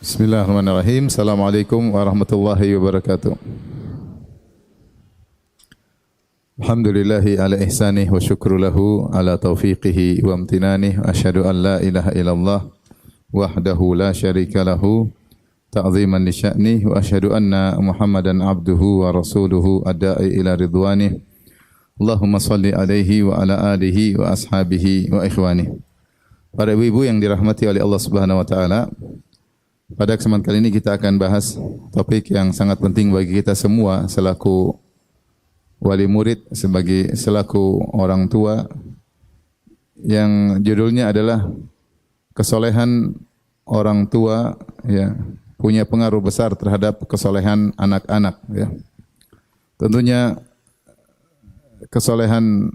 Bismillahirrahmanirrahim. Assalamualaikum warahmatullahi wabarakatuh. Alhamdulillahi ala ihsanih wa syukru lahu ala taufiqihi wa amtinanih. Asyhadu an la ilaha illallah wahdahu la syarika lahu ta'ziman li sya'nih wa asyhadu anna Muhammadan abduhu wa rasuluhu ad-da'i ila ridwanih. Allahumma salli alaihi wa ala alihi wa ashabihi wa ikhwanih. Para ibu-ibu yang dirahmati oleh Allah Subhanahu wa taala, pada kesempatan kali ini kita akan bahas topik yang sangat penting bagi kita semua selaku wali murid, selaku orang tua, yang judulnya adalah kesolehan orang tua, ya, punya pengaruh besar terhadap kesolehan anak-anak, ya. Tentunya kesolehan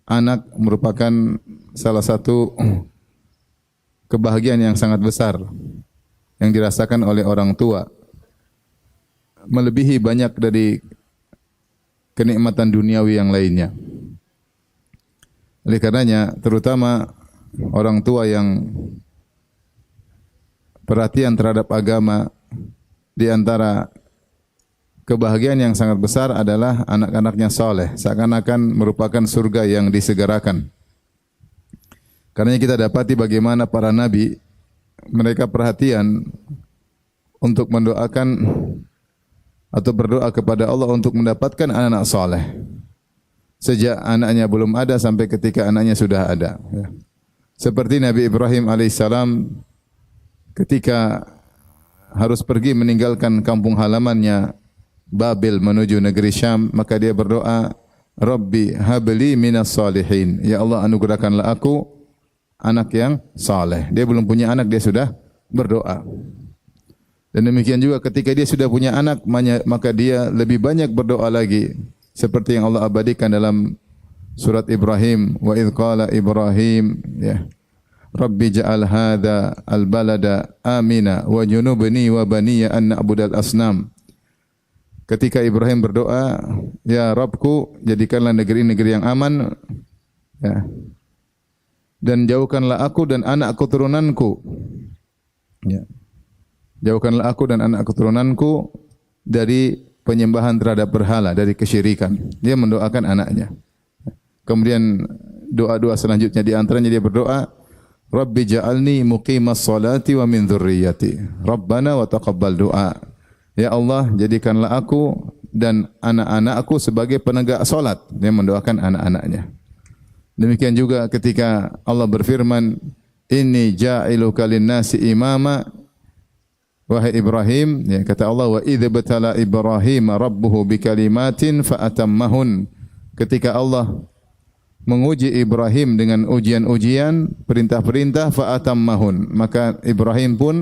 anak merupakan salah satu kebahagiaan yang sangat besar yang dirasakan oleh orang tua, melebihi banyak dari kenikmatan duniawi yang lainnya. Oleh karenanya, terutama orang tua yang perhatian terhadap agama, di antara kebahagiaan yang sangat besar adalah anak-anaknya saleh, seakan-akan merupakan surga yang disegerakan. Karena kita dapati bagaimana para nabi, mereka perhatian untuk mendoakan atau berdoa kepada Allah untuk mendapatkan anak-anak saleh. Sejak anaknya belum ada sampai ketika anaknya sudah ada. Seperti Nabi Ibrahim alaihissalam ketika harus pergi meninggalkan kampung halamannya Babil menuju negeri Syam, maka dia berdoa, Rabbi habli minas salihin. Ya Allah, anugerahkanlah aku anak yang saleh. Dia belum punya anak, dia sudah berdoa. Dan demikian juga ketika dia sudah punya anak, maka dia lebih banyak berdoa lagi. Seperti yang Allah abadikan dalam surat Ibrahim, wa idh qala Ibrahim, ya, Rabbi ja'al hadha al-balada amina wa junubni wa baniya an na'budal asnam. Ketika Ibrahim berdoa, ya Rabbku, jadikanlah negeri-negeri yang aman, ya, dan jauhkanlah aku dan anak keturunanku, ya, jauhkanlah aku dan anak keturunanku dari penyembahan terhadap berhala, dari kesyirikan. Dia mendoakan anaknya. Kemudian doa-doa selanjutnya, di antaranya dia berdoa, Rabbi ja'alni muqimas salati wa min dzurriyyati. Rabbana wa taqabbal du'a. Ya Allah, jadikanlah aku dan anak-anakku sebagai penegak salat. Dia mendoakan anak-anaknya. Demikian juga ketika Allah berfirman, Inni ja'iluka lin-nasi imama, wahai Ibrahim, ya, kata Allah, wa idz batala Ibrahim rabbuhu bikalimatin fa atammahun. Ketika Allah menguji Ibrahim dengan ujian-ujian, perintah-perintah, fa atammahun, maka Ibrahim pun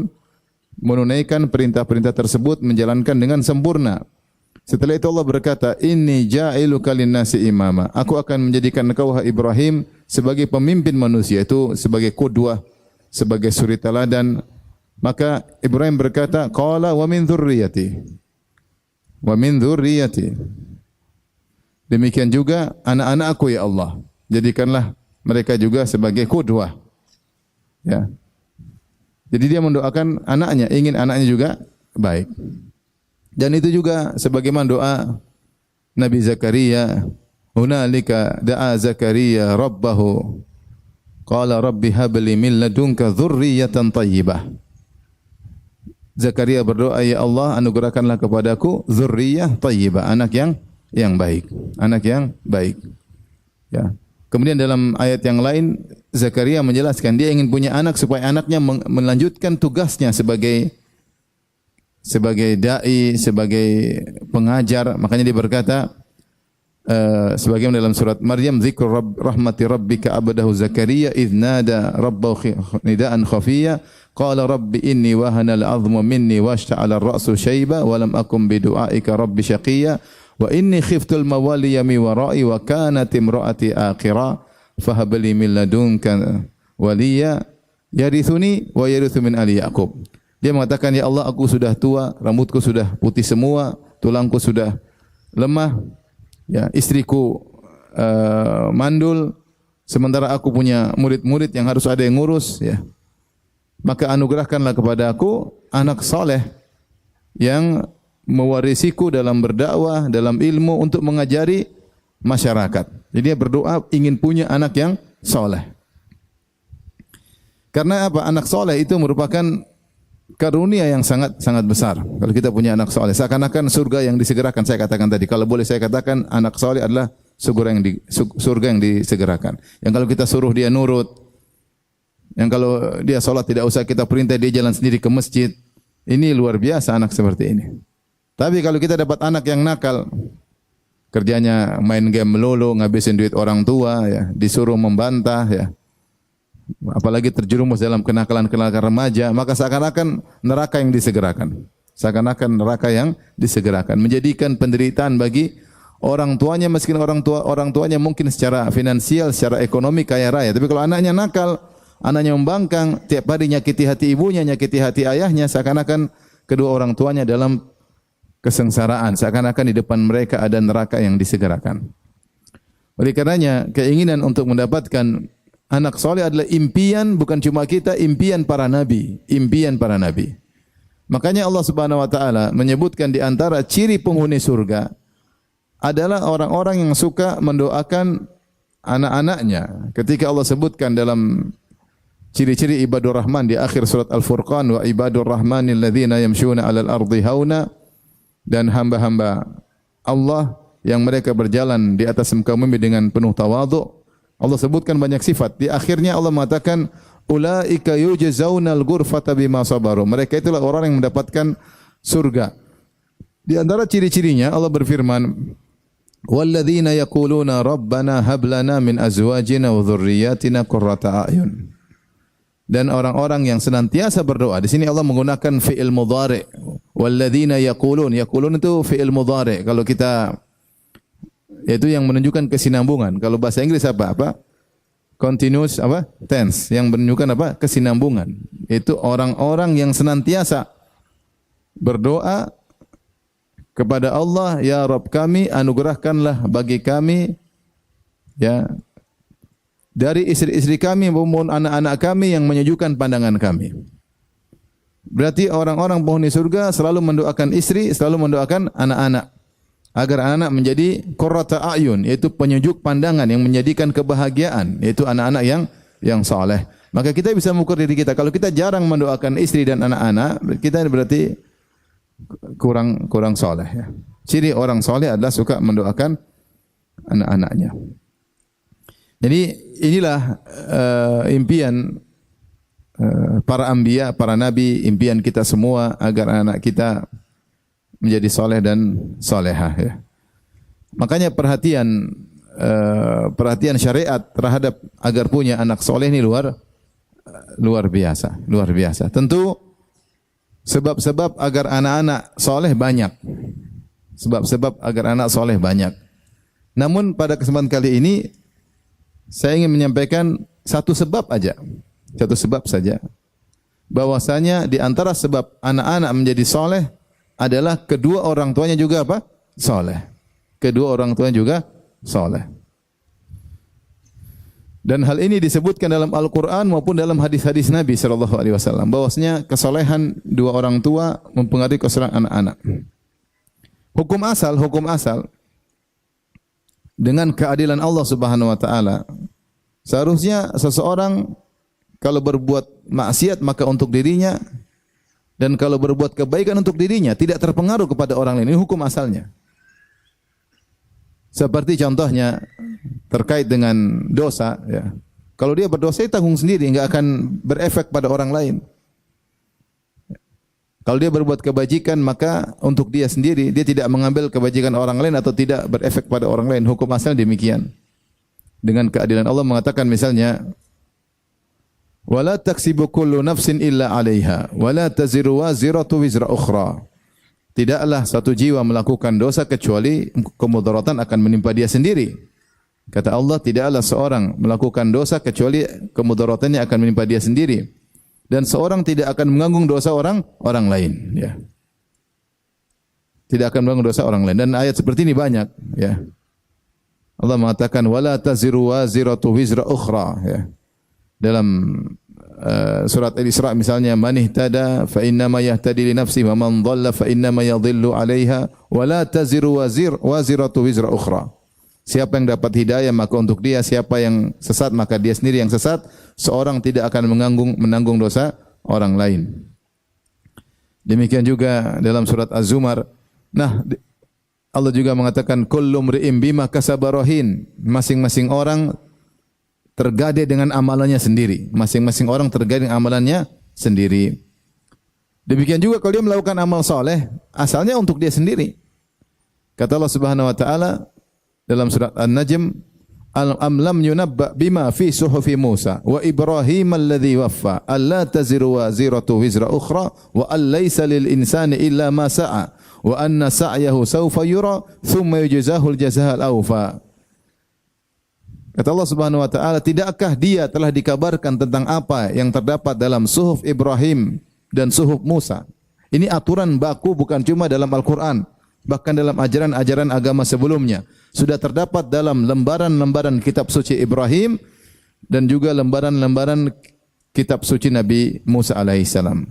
menunaikan perintah-perintah tersebut, menjalankan dengan sempurna. Setelah itu Allah berkata, Inni ja'iluka lin-nasi imama. Aku akan menjadikan engkau, wahai Ibrahim, sebagai pemimpin manusia, itu sebagai qudwah, sebagai suri teladan. Maka Ibrahim berkata, qala wa min dzurriyyati. Wa min dzurriyyati. Demikian juga anak-anakku, ya Allah, jadikanlah mereka juga sebagai qudwah. Ya. Jadi dia mendoakan anaknya, ingin anaknya juga baik. Dan itu juga sebagaimana doa Nabi Zakaria, hunalika da'a Zakaria rabbahu qala rabbi habli min ladunka dzurriyyatan thayyibah. Zakaria berdoa, ya Allah, anugerahkanlah kepadaku dzurriyyah thayyibah, anak yang baik, anak yang baik. Ya. Kemudian dalam ayat yang lain Zakaria menjelaskan dia ingin punya anak supaya anaknya melanjutkan tugasnya sebagai dai, sebagai pengajar. Makanya dia berkata, sebagaimana dalam surat Maryam, dzikru rahmati rabbika abadahu Zakaria idz nada rabbahu nidaan khafiyya qala rabbi inni wahana al-'azmu minni washta'ala ar-ra'su shayba wa lam akum bi du'aika rabbi shaqiyya wa inni khiftu al-mawaliya min wara'i wa kanat imra'ati aqira fahab li min ladunka waliya yarithuni wa yarithu min ali Yaqub. Dia mengatakan, ya Allah, aku sudah tua, rambutku sudah putih semua, tulangku sudah lemah, ya, istriku mandul, sementara aku punya murid-murid yang harus ada yang ngurus, ya. Maka anugerahkanlah kepada aku anak soleh yang mewarisiku dalam berdakwah, dalam ilmu untuk mengajari masyarakat. Jadi dia berdoa ingin punya anak yang soleh. Karena apa? Anak soleh itu merupakan karunia yang sangat besar. Kalau kita punya anak soleh, seakan-akan surga yang disegerakan. Saya katakan tadi, kalau boleh saya katakan, anak soleh adalah surga yang disegerakan. Yang kalau kita suruh dia nurut, yang kalau dia sholat tidak usah kita perintah, dia jalan sendiri ke masjid. Ini luar biasa anak seperti ini. Tapi kalau kita dapat anak yang nakal, kerjanya main game melulu, ngabisin duit orang tua, ya, disuruh membantah, ya, apalagi terjerumus dalam kenakalan-kenakalan remaja, maka seakan-akan neraka yang disegerakan. Seakan-akan neraka yang disegerakan, menjadikan penderitaan bagi orang tuanya, meskipun orang tuanya mungkin secara finansial, secara ekonomi kaya raya, tapi kalau anaknya nakal, anaknya membangkang, tiap hari nyakiti hati ibunya, nyakiti hati ayahnya, seakan-akan kedua orang tuanya dalam kesengsaraan, seakan-akan di depan mereka ada neraka yang disegerakan. Oleh karenanya, keinginan untuk mendapatkan anak soleh adalah impian bukan cuma kita, impian para nabi, impian para nabi. Makanya Allah Subhanahu wa taala menyebutkan di antara ciri penghuni surga adalah orang-orang yang suka mendoakan anak-anaknya. Ketika Allah sebutkan dalam ciri-ciri ibadur rahman di akhir surat Al-Furqan, wa ibadur rahmanil ladzina yamshuna 'alal ardi hauna, dan hamba-hamba Allah yang mereka berjalan di atas muka bumi dengan penuh tawadhu. Allah sebutkan banyak sifat. Di akhirnya Allah mengatakan ulaika yujzaunal ghurfata bima sabaru. Mereka itulah orang yang mendapatkan surga. Di antara ciri-cirinya Allah berfirman, walladzina yaquluna rabbana hab lana min azwajina wa dhurriyyatina qurrata a'yun. Dan orang-orang yang senantiasa berdoa. Di sini Allah menggunakan fi'il mudhari. Walladzina yaqulun. Yaqulun itu fi'il mudhari. Kalau kita, yaitu yang menunjukkan kesinambungan. Kalau bahasa Inggris apa? Continuous tense, yang menunjukkan kesinambungan. Itu orang-orang yang senantiasa berdoa kepada Allah, ya Rabb kami, anugerahkanlah bagi kami, ya, dari istri-istri kami maupun anak-anak kami yang menyejukkan pandangan kami. Berarti orang-orang penghuni surga selalu mendoakan istri, selalu mendoakan anak-anak, agar anak menjadi qurrata a'yun, yaitu penyejuk pandangan yang menjadikan kebahagiaan, yaitu anak-anak yang saleh. Maka kita bisa mengukur diri kita. Kalau kita jarang mendoakan istri dan anak-anak, kita berarti kurang saleh, ya. Ciri orang saleh adalah suka mendoakan anak-anaknya. Jadi inilah impian para anbiya, para nabi, impian kita semua agar anak kita menjadi soleh dan solehah, ya. Makanya perhatian syariat terhadap agar punya anak soleh ini luar biasa. Tentu sebab-sebab agar anak-anak soleh banyak. Sebab-sebab agar anak soleh banyak. Namun pada kesempatan kali ini saya ingin menyampaikan satu sebab saja. Bahwasanya di antara sebab anak-anak menjadi soleh adalah kedua orang tuanya juga soleh. Kedua orang tuanya juga soleh. Dan hal ini disebutkan dalam Al-Quran maupun dalam hadis-hadis Nabi SAW. Bahwasanya kesolehan dua orang tua mempengaruhi kesolehan anak-anak. Hukum asal dengan keadilan Allah Subhanahu wa taala, seharusnya seseorang kalau berbuat maksiat maka untuk dirinya, dan kalau berbuat kebaikan untuk dirinya, tidak terpengaruh kepada orang lain. Ini hukum asalnya. Seperti contohnya terkait dengan dosa, ya. Kalau dia berdosa, dia tanggung sendiri, enggak akan berefek pada orang lain. Kalau dia berbuat kebajikan, maka untuk dia sendiri, dia tidak mengambil kebajikan orang lain atau tidak berefek pada orang lain. Hukum asalnya demikian. Dengan keadilan Allah mengatakan misalnya, wala taksibu kullu nafsin illa 'alaiha wala taziru waziratu wizra ukhra. Tidaklah satu jiwa melakukan dosa kecuali kemudaratan akan menimpa dia sendiri. Kata Allah, tidaklah seorang melakukan dosa kecuali kemudaratannya akan menimpa dia sendiri. Dan seorang tidak akan menanggung dosa orang lain, ya. Tidak akan menanggung dosa orang lain. Dan ayat seperti ini banyak, ya. Allah mengatakan wala taziru waziratu wizra ukhra, ya. Dalam surat Al-Isra misalnya, man ihtada fa innama yahtadi li nafsi wa man dhalla fa innama yadhillu 'alaiha wa la taziru waziratu wizra ukhra. Siapa yang dapat hidayah maka untuk dia, siapa yang sesat maka dia sendiri yang sesat. Seorang tidak akan menanggung dosa orang lain. Demikian juga dalam surat Az-Zumar. Nah, Allah juga mengatakan kullu mri'in bima kasaba rahin. Masing-masing orang tergadai dengan amalannya sendiri. Masing-masing orang tergadai dengan amalannya sendiri. Demikian juga kalau dia melakukan amal soleh, asalnya untuk dia sendiri. Kata Allah Subhanahu wa taala dalam surat An-Najm, am lam yunabba bima fi suhufi Musa wa Ibrahim alladhi waffa alla taziru waziratu wizra ukhra wa an laysa lil insani illa ma sa'a wa anna sa'yahu sawfa yura thumma yujzahu al-jazaa al-awfa. Kata Allah Subhanahu wa taala, tidakkah dia telah dikabarkan tentang apa yang terdapat dalam suhuf Ibrahim dan suhuf Musa? Ini aturan baku bukan cuma dalam Al-Qur'an, bahkan dalam ajaran-ajaran agama sebelumnya. Sudah terdapat dalam lembaran-lembaran kitab suci Ibrahim dan juga lembaran-lembaran kitab suci Nabi Musa alaihissalam.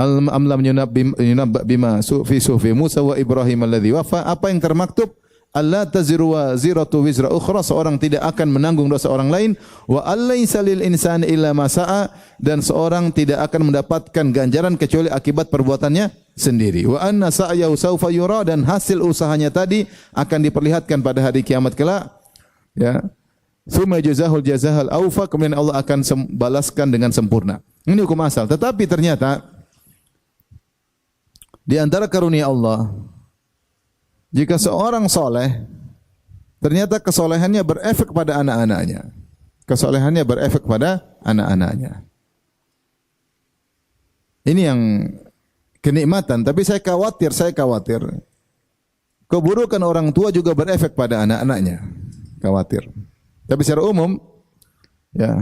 Am lam yunabba bima fi sufi Musa wa Ibrahim alladhi wafa. Apa yang termaktub? Allah taziru waziratu wizra ukhra, seorang tidak akan menanggung dosa orang lain, wa allaisa lil insani illa ma sa'a, dan seorang tidak akan mendapatkan ganjaran kecuali akibat perbuatannya sendiri. Wa anna sa'yahu sawfa yura, dan hasil usahanya tadi akan diperlihatkan pada hari kiamat kelak. Ya. Tsumma yujzahul jazaa'al awfa, kemudian Allah akan balaskan dengan sempurna. Ini hukum asal. Tetapi ternyata di antara karunia Allah, jika seorang soleh, ternyata kesolehannya berefek pada anak-anaknya. Kesolehannya berefek pada anak-anaknya. Ini yang kenikmatan, tapi saya khawatir. Keburukan orang tua juga berefek pada anak-anaknya. Khawatir. Tapi secara umum, ya,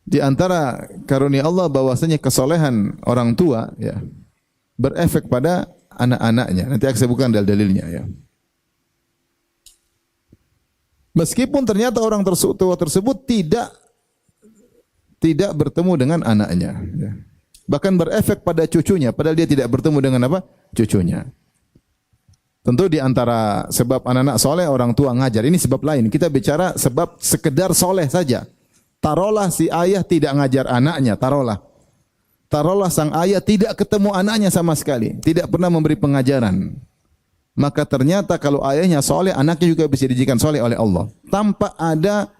di antara karunia Allah bahwasanya kesolehan orang tua, ya, berefek pada anak-anaknya. Nanti saya sebutkan dalil-dalilnya, ya. Meskipun ternyata orang tua tersebut tidak bertemu dengan anaknya, ya. Bahkan berefek pada cucunya, padahal dia tidak bertemu dengan apa? Cucunya. Tentu di antara sebab anak-anak soleh orang tua ngajar. Ini sebab lain. Kita bicara sebab sekedar soleh saja. Taruhlah si ayah tidak ngajar anaknya, taruhlah sang ayah tidak ketemu anaknya sama sekali, tidak pernah memberi pengajaran. Maka ternyata kalau ayahnya soleh, anaknya juga bisa dijadikan soleh oleh Allah. Tanpa ada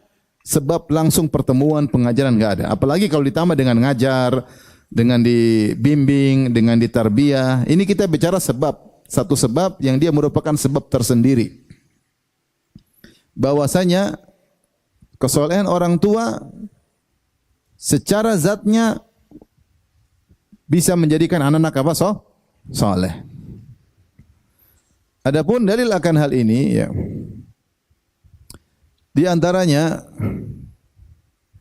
sebab langsung pertemuan pengajaran, enggak ada. Apalagi kalau ditambah dengan ngajar, dengan dibimbing, dengan ditarbiyah. Ini kita bicara sebab. Satu sebab yang dia merupakan sebab tersendiri. Bahwasanya kesolehan orang tua secara zatnya bisa menjadikan anak-anak apa? Soleh. Adapun dalil akan hal ini, ya, di antaranya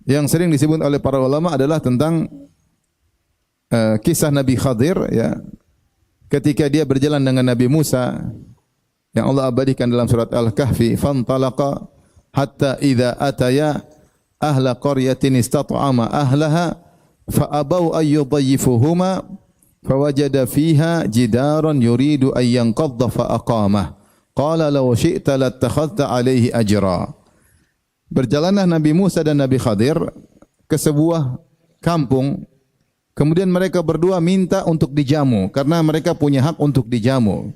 yang sering disebut oleh para ulama adalah tentang kisah Nabi Khadir, ya, ketika dia berjalan dengan Nabi Musa yang Allah abadikan dalam surat Al-Kahfi, fantalaqa hatta idza ataya ahla qaryatin istat'ama ahlaha fa'abau ayyudayyifuhuma fawajada fiha jidaran yuridu an yanqadha fa'aqamah qala law syi'ta lattakhadhta alaihi ajra. Berjalanlah Nabi Musa dan Nabi Khadir ke sebuah kampung, kemudian mereka berdua minta untuk dijamu karena mereka punya hak untuk dijamu,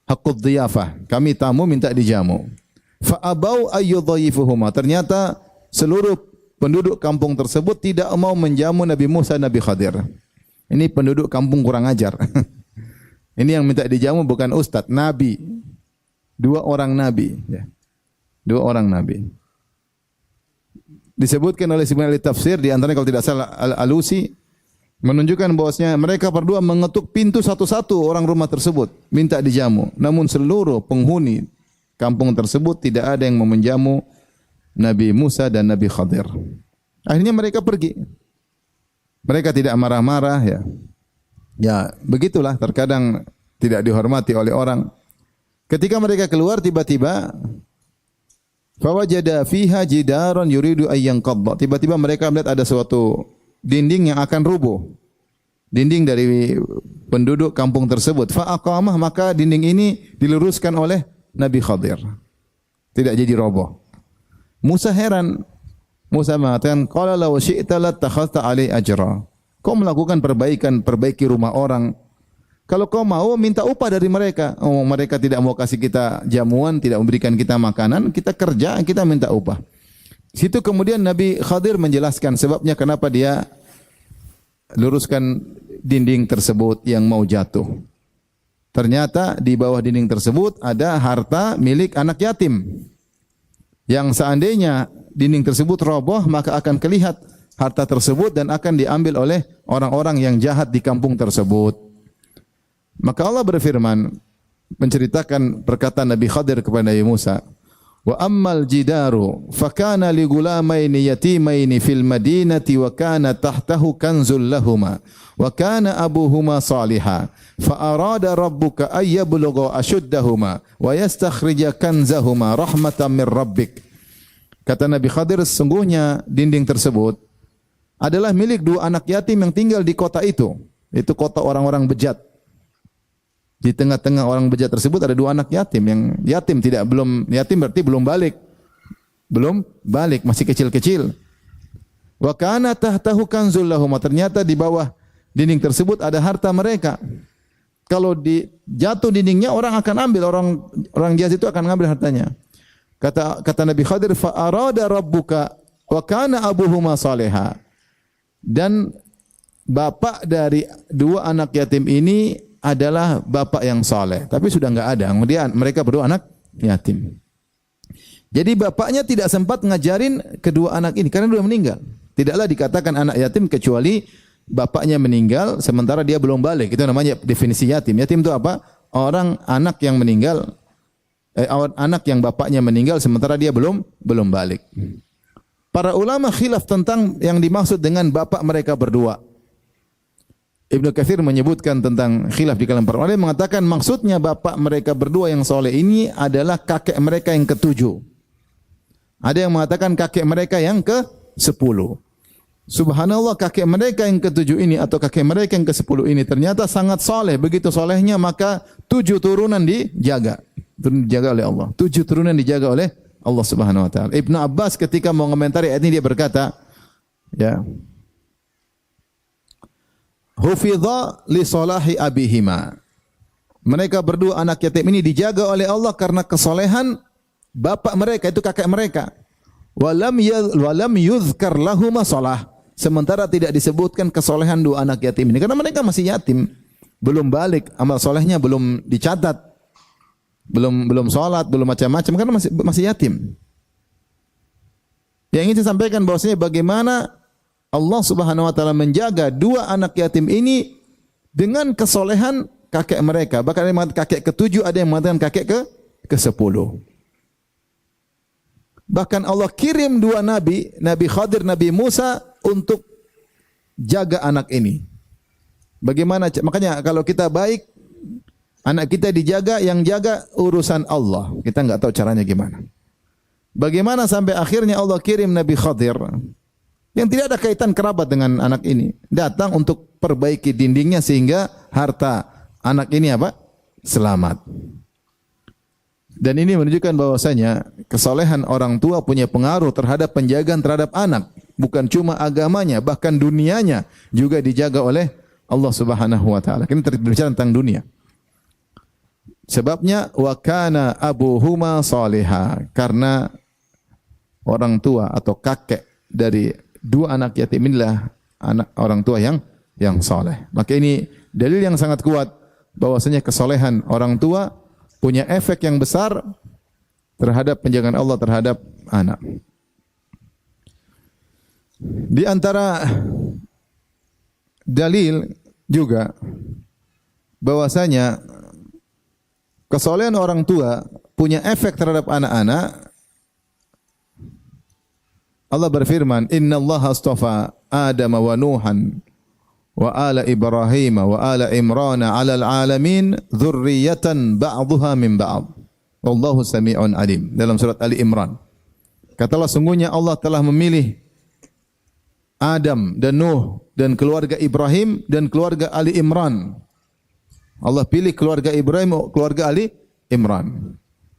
haqqud dhiyafah, kami tamu minta dijamu. Fa'abau ayyudayyifuhuma, ternyata seluruh penduduk kampung tersebut tidak mau menjamu Nabi Musa dan Nabi Khadir. Ini penduduk kampung kurang ajar. Ini yang minta dijamu bukan ustadz, nabi. Dua orang nabi. Ya. Dua orang nabi. Disebutkan oleh sebagian ahli tafsir, di antaranya kalau tidak salah Al-Alusi, menunjukkan bahwasanya mereka berdua mengetuk pintu satu-satu orang rumah tersebut, minta dijamu. Namun seluruh penghuni kampung tersebut tidak ada yang mau menjamu Nabi Musa dan Nabi Khadir. Akhirnya mereka pergi. Mereka tidak marah-marah, ya. Ya, begitulah terkadang tidak dihormati oleh orang. Ketika mereka keluar, tiba-tiba Fawajada fiha jidaran yuridu ay yanqadda. Tiba-tiba mereka melihat ada suatu dinding yang akan rubuh. Dinding dari penduduk kampung tersebut. Fa aqamah, maka dinding ini diluruskan oleh Nabi Khadir. Tidak jadi roboh. Musa heran. Musa mengatakan, qala law syi'ta lattakhadhta alai ajra. Kau melakukan perbaikan, perbaiki rumah orang. Kalau kau mau minta upah dari mereka. Oh, mereka tidak mau kasih kita jamuan, tidak memberikan kita makanan, kita kerja, kita minta upah. Situ kemudian Nabi Khadir menjelaskan sebabnya kenapa dia luruskan dinding tersebut yang mau jatuh. Ternyata di bawah dinding tersebut ada harta milik anak yatim. Yang seandainya dinding tersebut roboh, maka akan kelihatan harta tersebut dan akan diambil oleh orang-orang yang jahat di kampung tersebut. Maka Allah berfirman menceritakan perkataan Nabi Khadir kepada Nabi Musa, "Wa ammal jidaru fakana li gulamaini yatimaini fil madinati wa kana tahtahu kanzul lahumā wa kana abuhuma shalihan fa arada rabbuka ay yablugha ashuddahuma wa yastakhrija kanzahuma rahmatan min rabbik." Kata Nabi Khadir, sesungguhnya dinding tersebut adalah milik dua anak yatim yang tinggal di kota itu. Itu kota orang-orang bejat. Di tengah-tengah orang bejat tersebut ada dua anak yatim yang yatim yatim berarti belum balik, masih kecil-kecil. Wa kana tahtahu kanzul lahum, ternyata di bawah dinding tersebut ada harta mereka. Kalau jatuh dindingnya orang akan ambil, orang jahat itu akan ngambil hartanya. Kata Nabi Khadir, fa arada rabbuka wa kana abuhuma salihah. Dan bapak dari dua anak yatim ini adalah bapak yang saleh, tapi sudah enggak ada. Kemudian mereka berdua anak yatim. Jadi bapaknya tidak sempat ngajarin kedua anak ini karena sudah meninggal. Tidaklah dikatakan anak yatim kecuali bapaknya meninggal sementara dia belum balik. Itu namanya definisi yatim. Yatim itu apa? Anak yang meninggal, anak yang bapaknya meninggal sementara dia belum balik. Para ulama khilaf tentang yang dimaksud dengan bapak mereka berdua. Ibnu Katsir menyebutkan tentang khilaf di kalangan para ulama, mengatakan maksudnya bapak mereka berdua yang soleh ini adalah kakek mereka yang ketujuh. Ada yang mengatakan kakek mereka yang ke-10. Subhanallah, kakek mereka yang ketujuh ini atau kakek mereka yang ke-10 ini ternyata sangat soleh. Begitu solehnya maka 7 turunan dijaga oleh Allah. 7 turunan dijaga oleh Allah Subhanahu wa taala. Ibnu Abbas ketika mau mengomentari ayat ini dia berkata, ya, hufidha li salahi abihima. Mereka berdua anak yatim ini dijaga oleh Allah karena kesolehan bapak mereka, itu kakek mereka. Walam yuzkar lahuma salah. Sementara tidak disebutkan kesolehan dua anak yatim ini karena mereka masih yatim, belum balik, amal solehnya belum dicatat, belum salat, belum macam-macam karena masih yatim. Yang ingin saya sampaikan bahwasanya bagaimana Allah Subhanahu wa taala menjaga dua anak yatim ini dengan kesolehan kakek mereka. Bahkan ada yang mengatakan kakek ke-7, ada yang mengatakan kakek ke-10. Bahkan Allah kirim dua nabi, Nabi Khadir, Nabi Musa untuk jaga anak ini. Bagaimana? Makanya kalau kita baik, anak kita dijaga, yang jaga urusan Allah. Kita enggak tahu caranya gimana. Bagaimana sampai akhirnya Allah kirim Nabi Khadir yang tidak ada kaitan kerabat dengan anak ini, datang untuk perbaiki dindingnya sehingga harta anak ini selamat. Dan ini menunjukkan bahwasanya kesolehan orang tua punya pengaruh terhadap penjagaan terhadap anak, bukan cuma agamanya, bahkan dunianya juga dijaga oleh Allah Subhanahu wa taala. Kita berbicara tentang dunia. Sebabnya wa kana abuhuma salihah, karena orang tua atau kakek dari dua anak yatim inilah anak orang tua yang saleh. Maka ini dalil yang sangat kuat bahwasanya kesolehan orang tua punya efek yang besar terhadap penjagaan Allah terhadap anak. Di antara dalil juga bahwasanya kesolehan orang tua punya efek terhadap anak-anak. Allah berfirman, "Inna Allah astafa Adam wa Nuhan wa ala Ibrahim wa ala Imran 'alal 'alamin dzurriyyatan ba'dhuha min ba'd. Wallahu samii'un 'alim." Dalam surat Ali Imran. Kata Allah, sungguhnya Allah telah memilih Adam dan Nuh dan keluarga Ibrahim dan keluarga Ali Imran. Allah pilih keluarga Ibrahim, keluarga Ali Imran.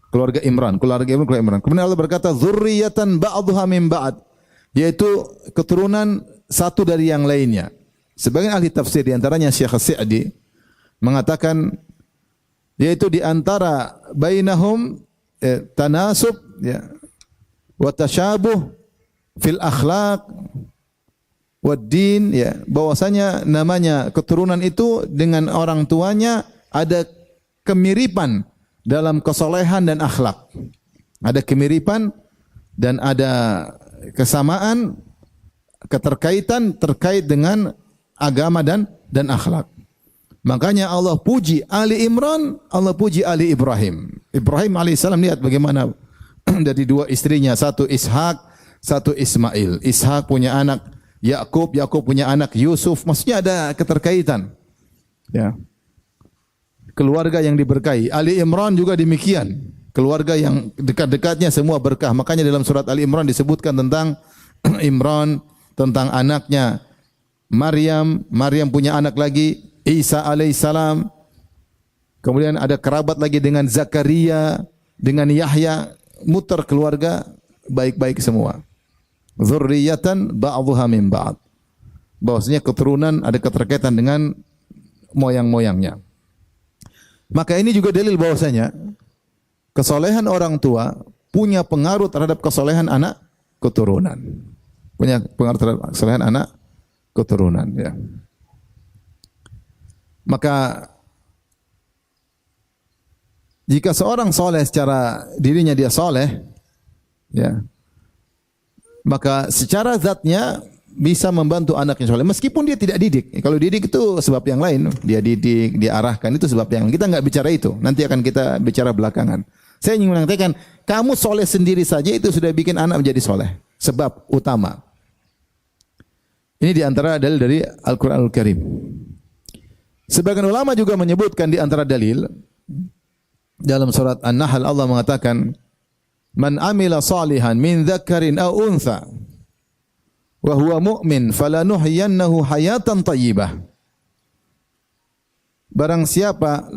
Keluarga Imran, keluarga Imran. Kemudian Allah berkata, "Dzurriyyatan ba'dhuha min ba'd." Yaitu keturunan satu dari yang lainnya. Sebagian ahli tafsir di antaranya Syekh As-Sa'di mengatakan yaitu di antara bainahum tanasub ya wa tasyabuh fil akhlaq wad din ya, bahwasanya namanya keturunan itu dengan orang tuanya ada kemiripan dalam kesolehan dan akhlak. Ada kemiripan dan ada kesamaan, keterkaitan terkait dengan agama dan akhlak. Makanya Allah puji Ali Imran, Allah puji Ali Ibrahim. Ibrahim alaihissalam, lihat bagaimana dari dua istrinya, satu Ishak, satu Ismail. Ishak punya anak Yakub, Yakub punya anak Yusuf. Maksudnya ada keterkaitan. Ya. Keluarga yang diberkahi. Ali Imran juga demikian. Keluarga yang dekat-dekatnya semua berkah. Makanya dalam surat Ali Imran disebutkan tentang Imran, tentang anaknya Maryam. Maryam punya anak lagi, Isa alaihissalam. Kemudian ada kerabat lagi dengan Zakaria, dengan Yahya. Muter keluarga baik-baik semua. Dzurriyyatan ba'dhuha min ba'd. Bahwasanya keturunan ada keterkaitan dengan moyang-moyangnya. Maka ini juga dalil bahwasanya kesolehan orang tua punya pengaruh terhadap kesolehan anak keturunan. Punya pengaruh terhadap kesolehan anak keturunan ya. Maka jika seorang soleh secara dirinya dia soleh ya, maka secara zatnya bisa membantu anaknya soleh meskipun dia tidak didik. Kalau didik itu sebab yang lain, dia didik, dia arahkan, itu sebab yang lain. Kita enggak bicara itu, nanti akan kita bicara belakangan. Saya ingin mengatakan, kamu soleh sendiri saja itu sudah bikin anak menjadi soleh. Sebab utama. Ini diantara dalil dari Al-Quranul Karim. Sebagian ulama juga menyebutkan di antara dalil dalam surat An-Nahl Allah mengatakan, "Man amila salihan min dzakarin aw untha wa huwa mu'min falanuhyiyannahu hayatan thayyibah." Barang siapa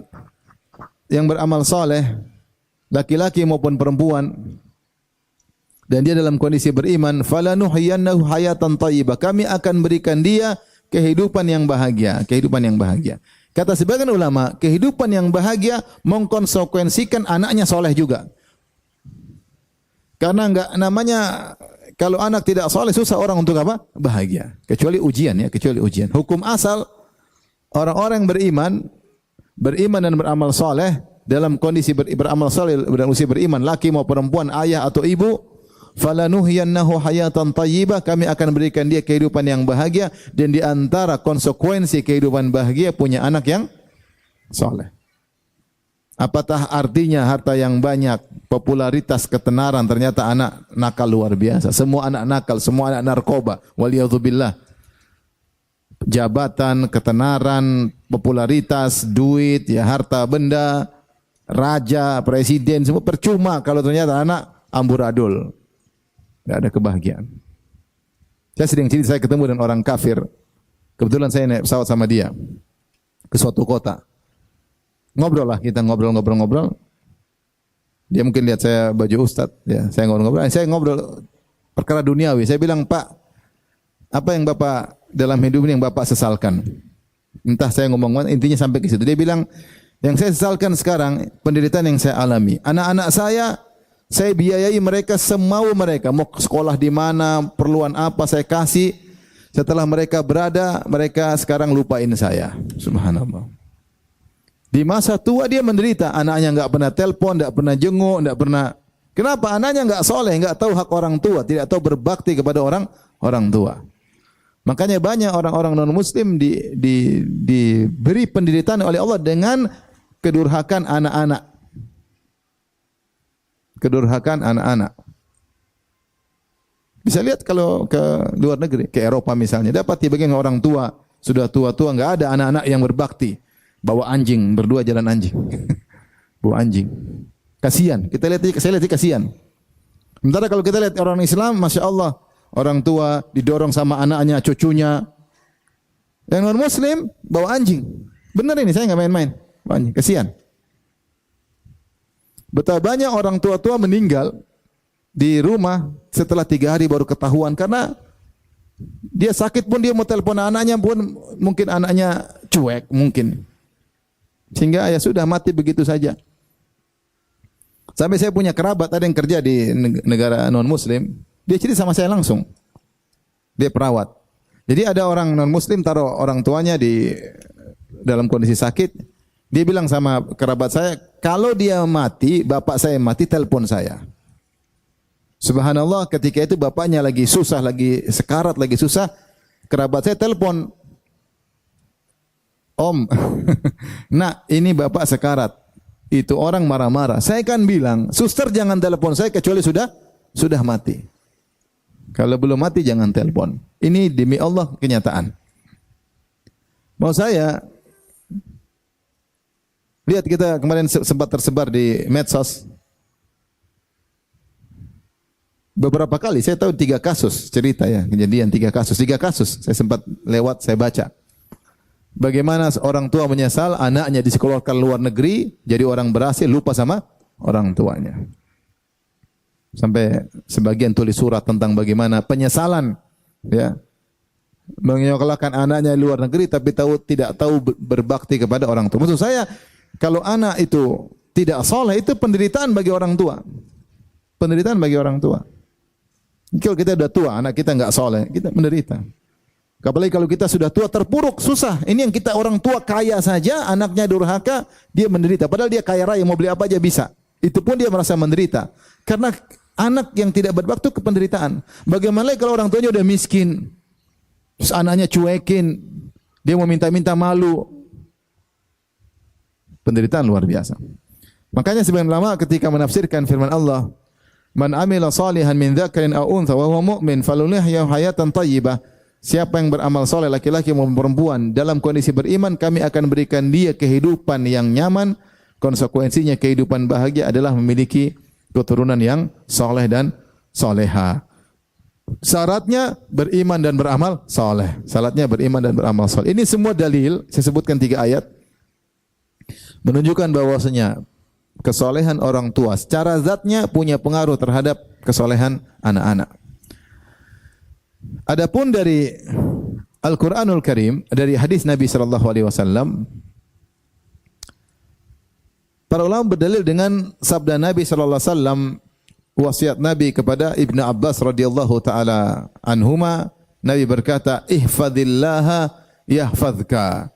yang beramal saleh, laki-laki maupun perempuan, dan dia dalam kondisi beriman, falanuhyiyannahu hayatan thayyibah, kami akan berikan dia kehidupan yang bahagia, kehidupan yang bahagia. Kata sebagian ulama, kehidupan yang bahagia mengkonsekuensikan anaknya soleh juga. Karena enggak namanya kalau anak tidak soleh susah orang untuk apa? Bahagia. Kecuali ujian ya, kecuali ujian. Hukum asal orang-orang yang beriman dan beramal soleh dalam kondisi beramal soleh dan usia beriman, laki maupun perempuan, ayah atau ibu, falanuhyiyannahu hayatan thayyibah, kami akan berikan dia kehidupan yang bahagia, dan di antara konsekuensi kehidupan bahagia punya anak yang soleh. Apatah artinya harta yang banyak, popularitas, ketenaran, ternyata anak nakal luar biasa. Semua anak nakal, semua anak narkoba, waliyadzubillah. Jabatan, ketenaran, popularitas, duit, ya harta benda, raja, presiden, semua percuma kalau ternyata anak amburadul. Tidak ada kebahagiaan. Saya sering cerita, saya ketemu dengan orang kafir. Kebetulan saya naik pesawat sama dia ke suatu kota. Ngobrol lah, kita ngobrol. Dia mungkin lihat saya baju ustadz, ya, saya ngobrol. Saya ngobrol perkara duniawi. Saya bilang, "Pak, apa yang Bapak dalam hidup ini yang Bapak sesalkan?" Entah saya ngomong, intinya sampai ke situ. Dia bilang, "Yang saya sesalkan sekarang penderitaan yang saya alami. Anak-anak saya biayai mereka semau mereka, mau sekolah di mana, perluan apa saya kasih. Setelah mereka berada, mereka sekarang lupain saya." Subhanallah. Di masa tua dia menderita, anaknya enggak pernah telepon, enggak pernah jenguk, enggak pernah. Kenapa? Anaknya enggak soleh, enggak tahu hak orang tua, tidak tahu berbakti kepada orang tua. Makanya banyak orang-orang non-muslim diberi penderitaan oleh Allah dengan kedurhakan anak-anak. Kedurhakan anak-anak. Bisa lihat kalau ke luar negeri, ke Eropa misalnya, dapat bagian orang tua, sudah tua-tua, enggak ada anak-anak yang berbakti. Bawa anjing, berdua jalan anjing. Bawa anjing. Kasihan. Saya lihat kasihan. Sementara kalau kita lihat orang Islam, Masya Allah, orang tua didorong sama anaknya, cucunya. Yang non Muslim bawa anjing. Benar ini, saya nggak main-main. Bawa anjing, kesian. Betapa banyak orang tua-tua meninggal di rumah setelah 3 hari baru ketahuan karena dia sakit pun dia mau telepon anaknya pun mungkin anaknya cuek mungkin. Sehingga ya sudah mati begitu saja. Sampai saya punya kerabat ada yang kerja di negara non muslim, dia cerita sama saya langsung. Dia perawat. Jadi ada orang non muslim taruh orang tuanya di dalam kondisi sakit, dia bilang sama kerabat saya, kalau dia mati, bapak saya mati, telepon saya. Subhanallah, ketika itu bapaknya lagi susah, lagi sekarat, lagi susah, kerabat saya telepon, Om, nak ini bapak sekarat. Itu orang marah-marah. Saya kan bilang, suster jangan telepon saya kecuali sudah mati. Kalau belum mati jangan telepon. Ini demi Allah kenyataan. Mau saya lihat kita kemarin sempat tersebar di medsos. Beberapa kali saya tahu 3 kasus cerita ya, kejadian 3 kasus saya sempat lewat, saya baca. Bagaimana orang tua menyesal anaknya disekolahkan luar negeri, jadi orang berhasil lupa sama orang tuanya. Sampai sebagian tulis surat tentang bagaimana penyesalan ya. Menyekolahkan anaknya luar negeri tapi tidak tahu berbakti kepada orang tua. Maksud saya kalau anak itu tidak saleh itu penderitaan bagi orang tua. Penderitaan bagi orang tua. Kalau kita sudah tua, anak kita enggak saleh, kita menderita. Apalagi kalau kita sudah tua terpuruk, susah. Ini yang kita orang tua kaya saja, anaknya durhaka, dia menderita. Padahal dia kaya raya, mau beli apa aja bisa. Itu pun dia merasa menderita. Karena anak yang tidak berbakti ke penderitaan. Bagaimana kalau orang tuanya udah miskin, terus anaknya cuekin, dia mau minta-minta malu. Penderitaan luar biasa. Makanya sebagian ulama ketika menafsirkan firman Allah, "Man amila salihan min dzakarin aw untha wa huwa mu'min faluhyahya hayatan thayyibah." Siapa yang beramal soleh laki-laki maupun perempuan dalam kondisi beriman, kami akan berikan dia kehidupan yang nyaman. Konsekuensinya kehidupan bahagia adalah memiliki keturunan yang soleh dan soleha. Syaratnya beriman dan beramal soleh. Syaratnya beriman dan beramal soleh. Ini semua dalil, saya sebutkan 3 ayat, menunjukkan bahwasanya kesolehan orang tua secara zatnya punya pengaruh terhadap kesolehan anak-anak. Adapun dari Al-Qur'anul Karim, dari hadis Nabi sallallahu alaihi wasallam, para ulama berdalil dengan sabda Nabi sallallahu alaihi wasallam, wasiat Nabi kepada Ibnu Abbas radhiyallahu taala anhuma. Nabi berkata, "Ihfadzillaha yahfadzka."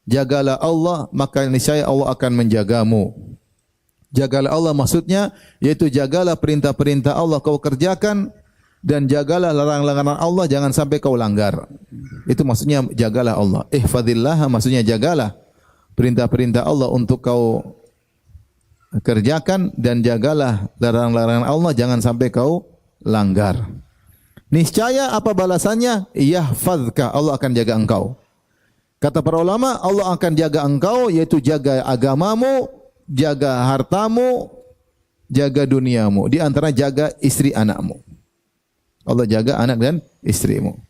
Jagalah Allah, maka niscaya Allah akan menjagamu. Jagalah Allah maksudnya yaitu jagalah perintah-perintah Allah kau kerjakan, dan jagalah larangan-larangan Allah, jangan sampai kau langgar. Itu maksudnya jagalah Allah. Ihfadzillah maksudnya jagalah perintah-perintah Allah untuk kau kerjakan, dan jagalah larangan-larangan Allah, jangan sampai kau langgar. Niscaya apa balasannya? Yahfadzka, Allah akan jaga engkau. Kata para ulama, Allah akan jaga engkau yaitu jaga agamamu, jaga hartamu, jaga duniamu, di antara jaga istri anakmu. Allah jaga anak dan istrimu.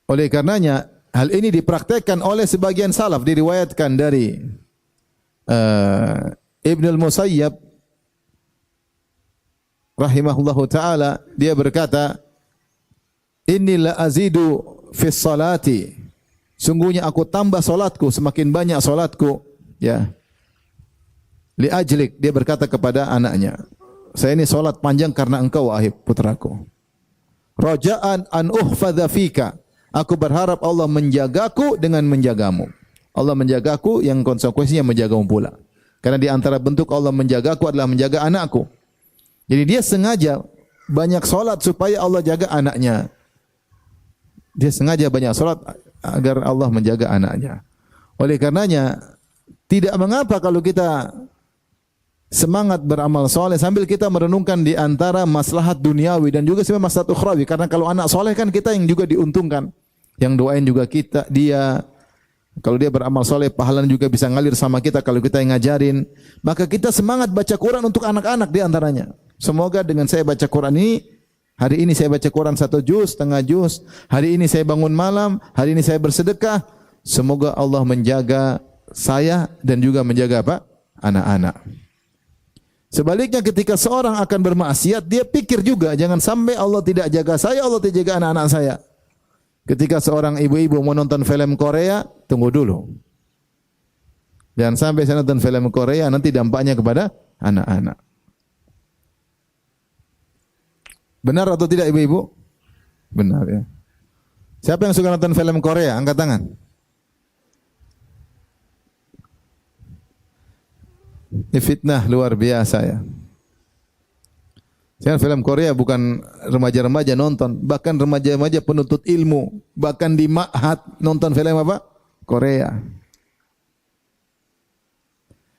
Oleh karenanya, hal ini dipraktekkan oleh sebagian salaf, diriwayatkan dari Ibnu al-Musayyab rahimahullahu taala, dia berkata, "Inni la azidu fi salati." Sungguhnya aku tambah salatku, semakin banyak salatku, ya. Li ajlik, dia berkata kepada anaknya, saya ini salat panjang karena engkau wahai putraku. Raja'an an uhfadza fika. Aku berharap Allah menjagaku dengan menjagamu. Allah menjagaku yang konsekuensinya menjagamu pula. Karena di antara bentuk Allah menjagaku adalah menjaga anakku. Jadi dia sengaja banyak salat supaya Allah jaga anaknya. Dia sengaja banyak salat agar Allah menjaga anaknya. Oleh karenanya tidak mengapa kalau kita semangat beramal soleh sambil kita merenungkan di antara maslahat duniawi dan juga sebenarnya maslahat ukhrawi. Karena kalau anak soleh kan kita yang juga diuntungkan, yang doain juga kita, dia. Kalau dia beramal soleh, pahalanya juga bisa ngalir sama kita kalau kita yang ngajarin. Maka kita semangat baca Quran untuk anak-anak di antaranya. Semoga dengan saya baca Quran ini, hari ini saya baca Quran 1 juz, setengah juz, hari ini saya bangun malam, hari ini saya bersedekah, semoga Allah menjaga saya dan juga menjaga apa? Anak-anak. Sebaliknya ketika seorang akan bermaksiat, dia pikir juga jangan sampai Allah tidak jaga saya, Allah tidak jaga anak-anak saya. Ketika seorang ibu-ibu mau nonton film Korea, tunggu dulu. Jangan sampai saya nonton film Korea nanti dampaknya kepada anak-anak. Benar atau tidak ibu-ibu? Benar ya. Siapa yang suka nonton film Korea? Angkat tangan. Ini fitnah luar biasa ya. Sekarang film Korea bukan remaja-remaja nonton, bahkan remaja-remaja penuntut ilmu, bahkan di ma'had nonton film apa? Korea.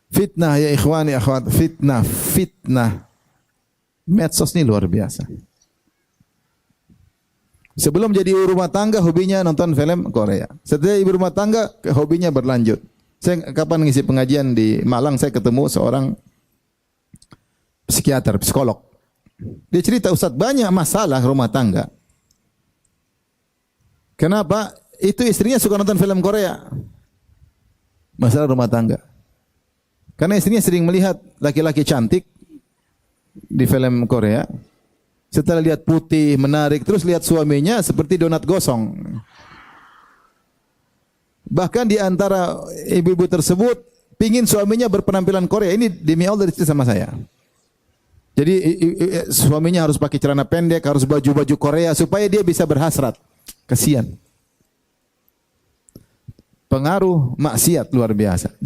Fitnah ya ikhwani akhwat, fitnah. Medsos ini luar biasa. Sebelum jadi ibu rumah tangga, hobinya nonton film Korea. Setelah ibu rumah tangga, hobinya berlanjut. Saya kapan ngisi pengajian di Malang, saya ketemu seorang psikiater, psikolog. Dia cerita, Ustaz, banyak masalah rumah tangga. Kenapa? Itu istrinya suka nonton film Korea. Masalah rumah tangga. Karena istrinya sering melihat laki-laki cantik di film Korea. Setelah lihat putih, menarik, terus lihat suaminya seperti donat gosong. Bahkan di antara ibu-ibu tersebut pingin suaminya berpenampilan Korea. Ini demi Allah cerita sama saya. Jadi suaminya harus pakai celana pendek, harus baju-baju Korea supaya dia bisa berhasrat. Kasihan. Pengaruh maksiat luar biasa.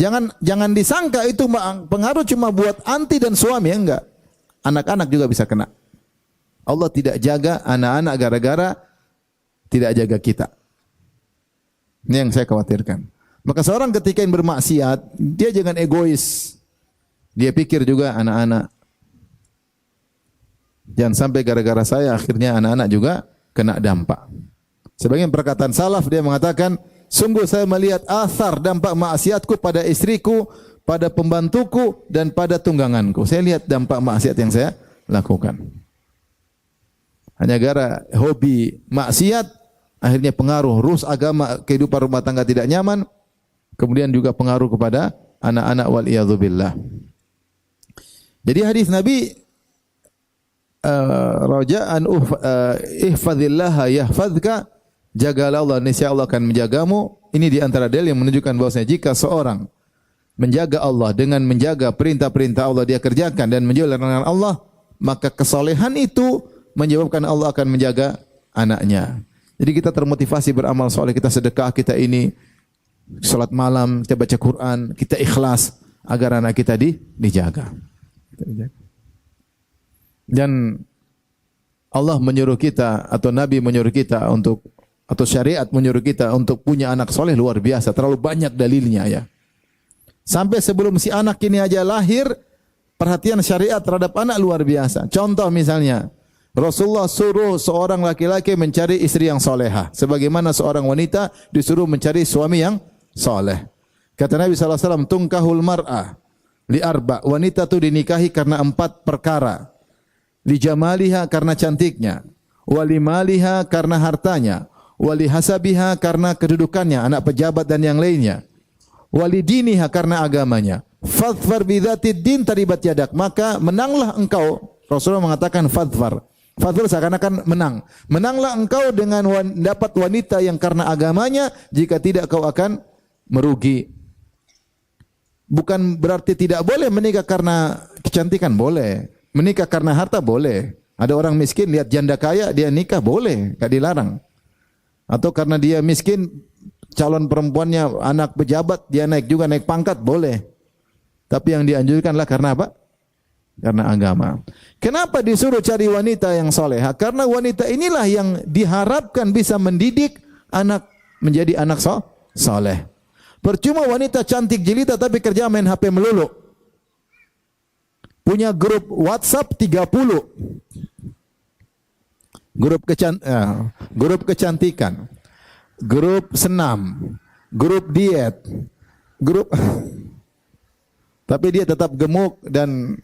Jangan disangka itu pengaruh cuma buat anti dan suami, enggak. Anak-anak juga bisa kena. Allah tidak jaga anak-anak gara-gara tidak jaga kita. Ini yang saya khawatirkan. Maka seorang ketika yang bermaksiat, dia jangan egois. Dia pikir juga anak-anak. Jangan sampai gara-gara saya akhirnya anak-anak juga kena dampak. Sebagian perkataan salaf dia mengatakan, sungguh saya melihat athar dampak maksiatku pada istriku, pada pembantuku dan pada tungganganku. Saya lihat dampak maksiat yang saya lakukan. Hanya gara hobi maksiat akhirnya pengaruh rus agama, kehidupan rumah tangga tidak nyaman, kemudian juga pengaruh kepada anak-anak wal iyadzubillah. Jadi hadis Nabi raja'an ihfazillaha yahfazka, jagalah Allah niscaya Allah akan menjagamu. Ini di antara dalil yang menunjukkan bahwasanya jika seorang menjaga Allah dengan menjaga perintah-perintah Allah dia kerjakan dan menjauhi larangan Allah, maka kesolehan itu menyebabkan Allah akan menjaga anaknya. Jadi kita termotivasi beramal soleh, kita sedekah, kita ini salat malam, kita baca Quran, kita ikhlas agar anak kita dijaga. Dan Allah menyuruh kita atau Nabi menyuruh kita untuk, atau syariat menyuruh kita untuk punya anak soleh luar biasa, terlalu banyak dalilnya ya. Sampai sebelum si anak ini aja lahir, perhatian syariat terhadap anak luar biasa. Contoh misalnya, Rasulullah suruh seorang laki-laki mencari istri yang solehah, sebagaimana seorang wanita disuruh mencari suami yang soleh. Kata Nabi SAW, tungkahul mar'ah li arba, wanita itu dinikahi karena 4 perkara. Li jamaliha karena cantiknya, wali maliha karena hartanya, wali hasabiha karena kedudukannya, anak pejabat dan yang lainnya, wali diniha karena agamanya. Fadfar bidzatid din taribat yadak, maka menanglah engkau. Rasulullah mengatakan fadfar. Fadl seakan-akan menang. Menanglah engkau dengan dapat wanita yang karena agamanya, jika tidak kau akan merugi. Bukan berarti tidak boleh menikah karena kecantikan, boleh. Menikah karena harta, boleh. Ada orang miskin lihat janda kaya, dia nikah, boleh, enggak dilarang. Atau karena dia miskin, calon perempuannya anak pejabat, dia naik juga, naik pangkat, boleh. Tapi yang dianjurkanlah karena apa? Karena agama. Kenapa disuruh cari wanita yang soleha? Karena wanita inilah yang diharapkan bisa mendidik anak menjadi anak soleh. Percuma wanita cantik jelita tapi kerja main HP melulu. Punya grup WhatsApp 30. Grup kecantikan. Grup senam. Grup diet. Grup tapi dia tetap gemuk dan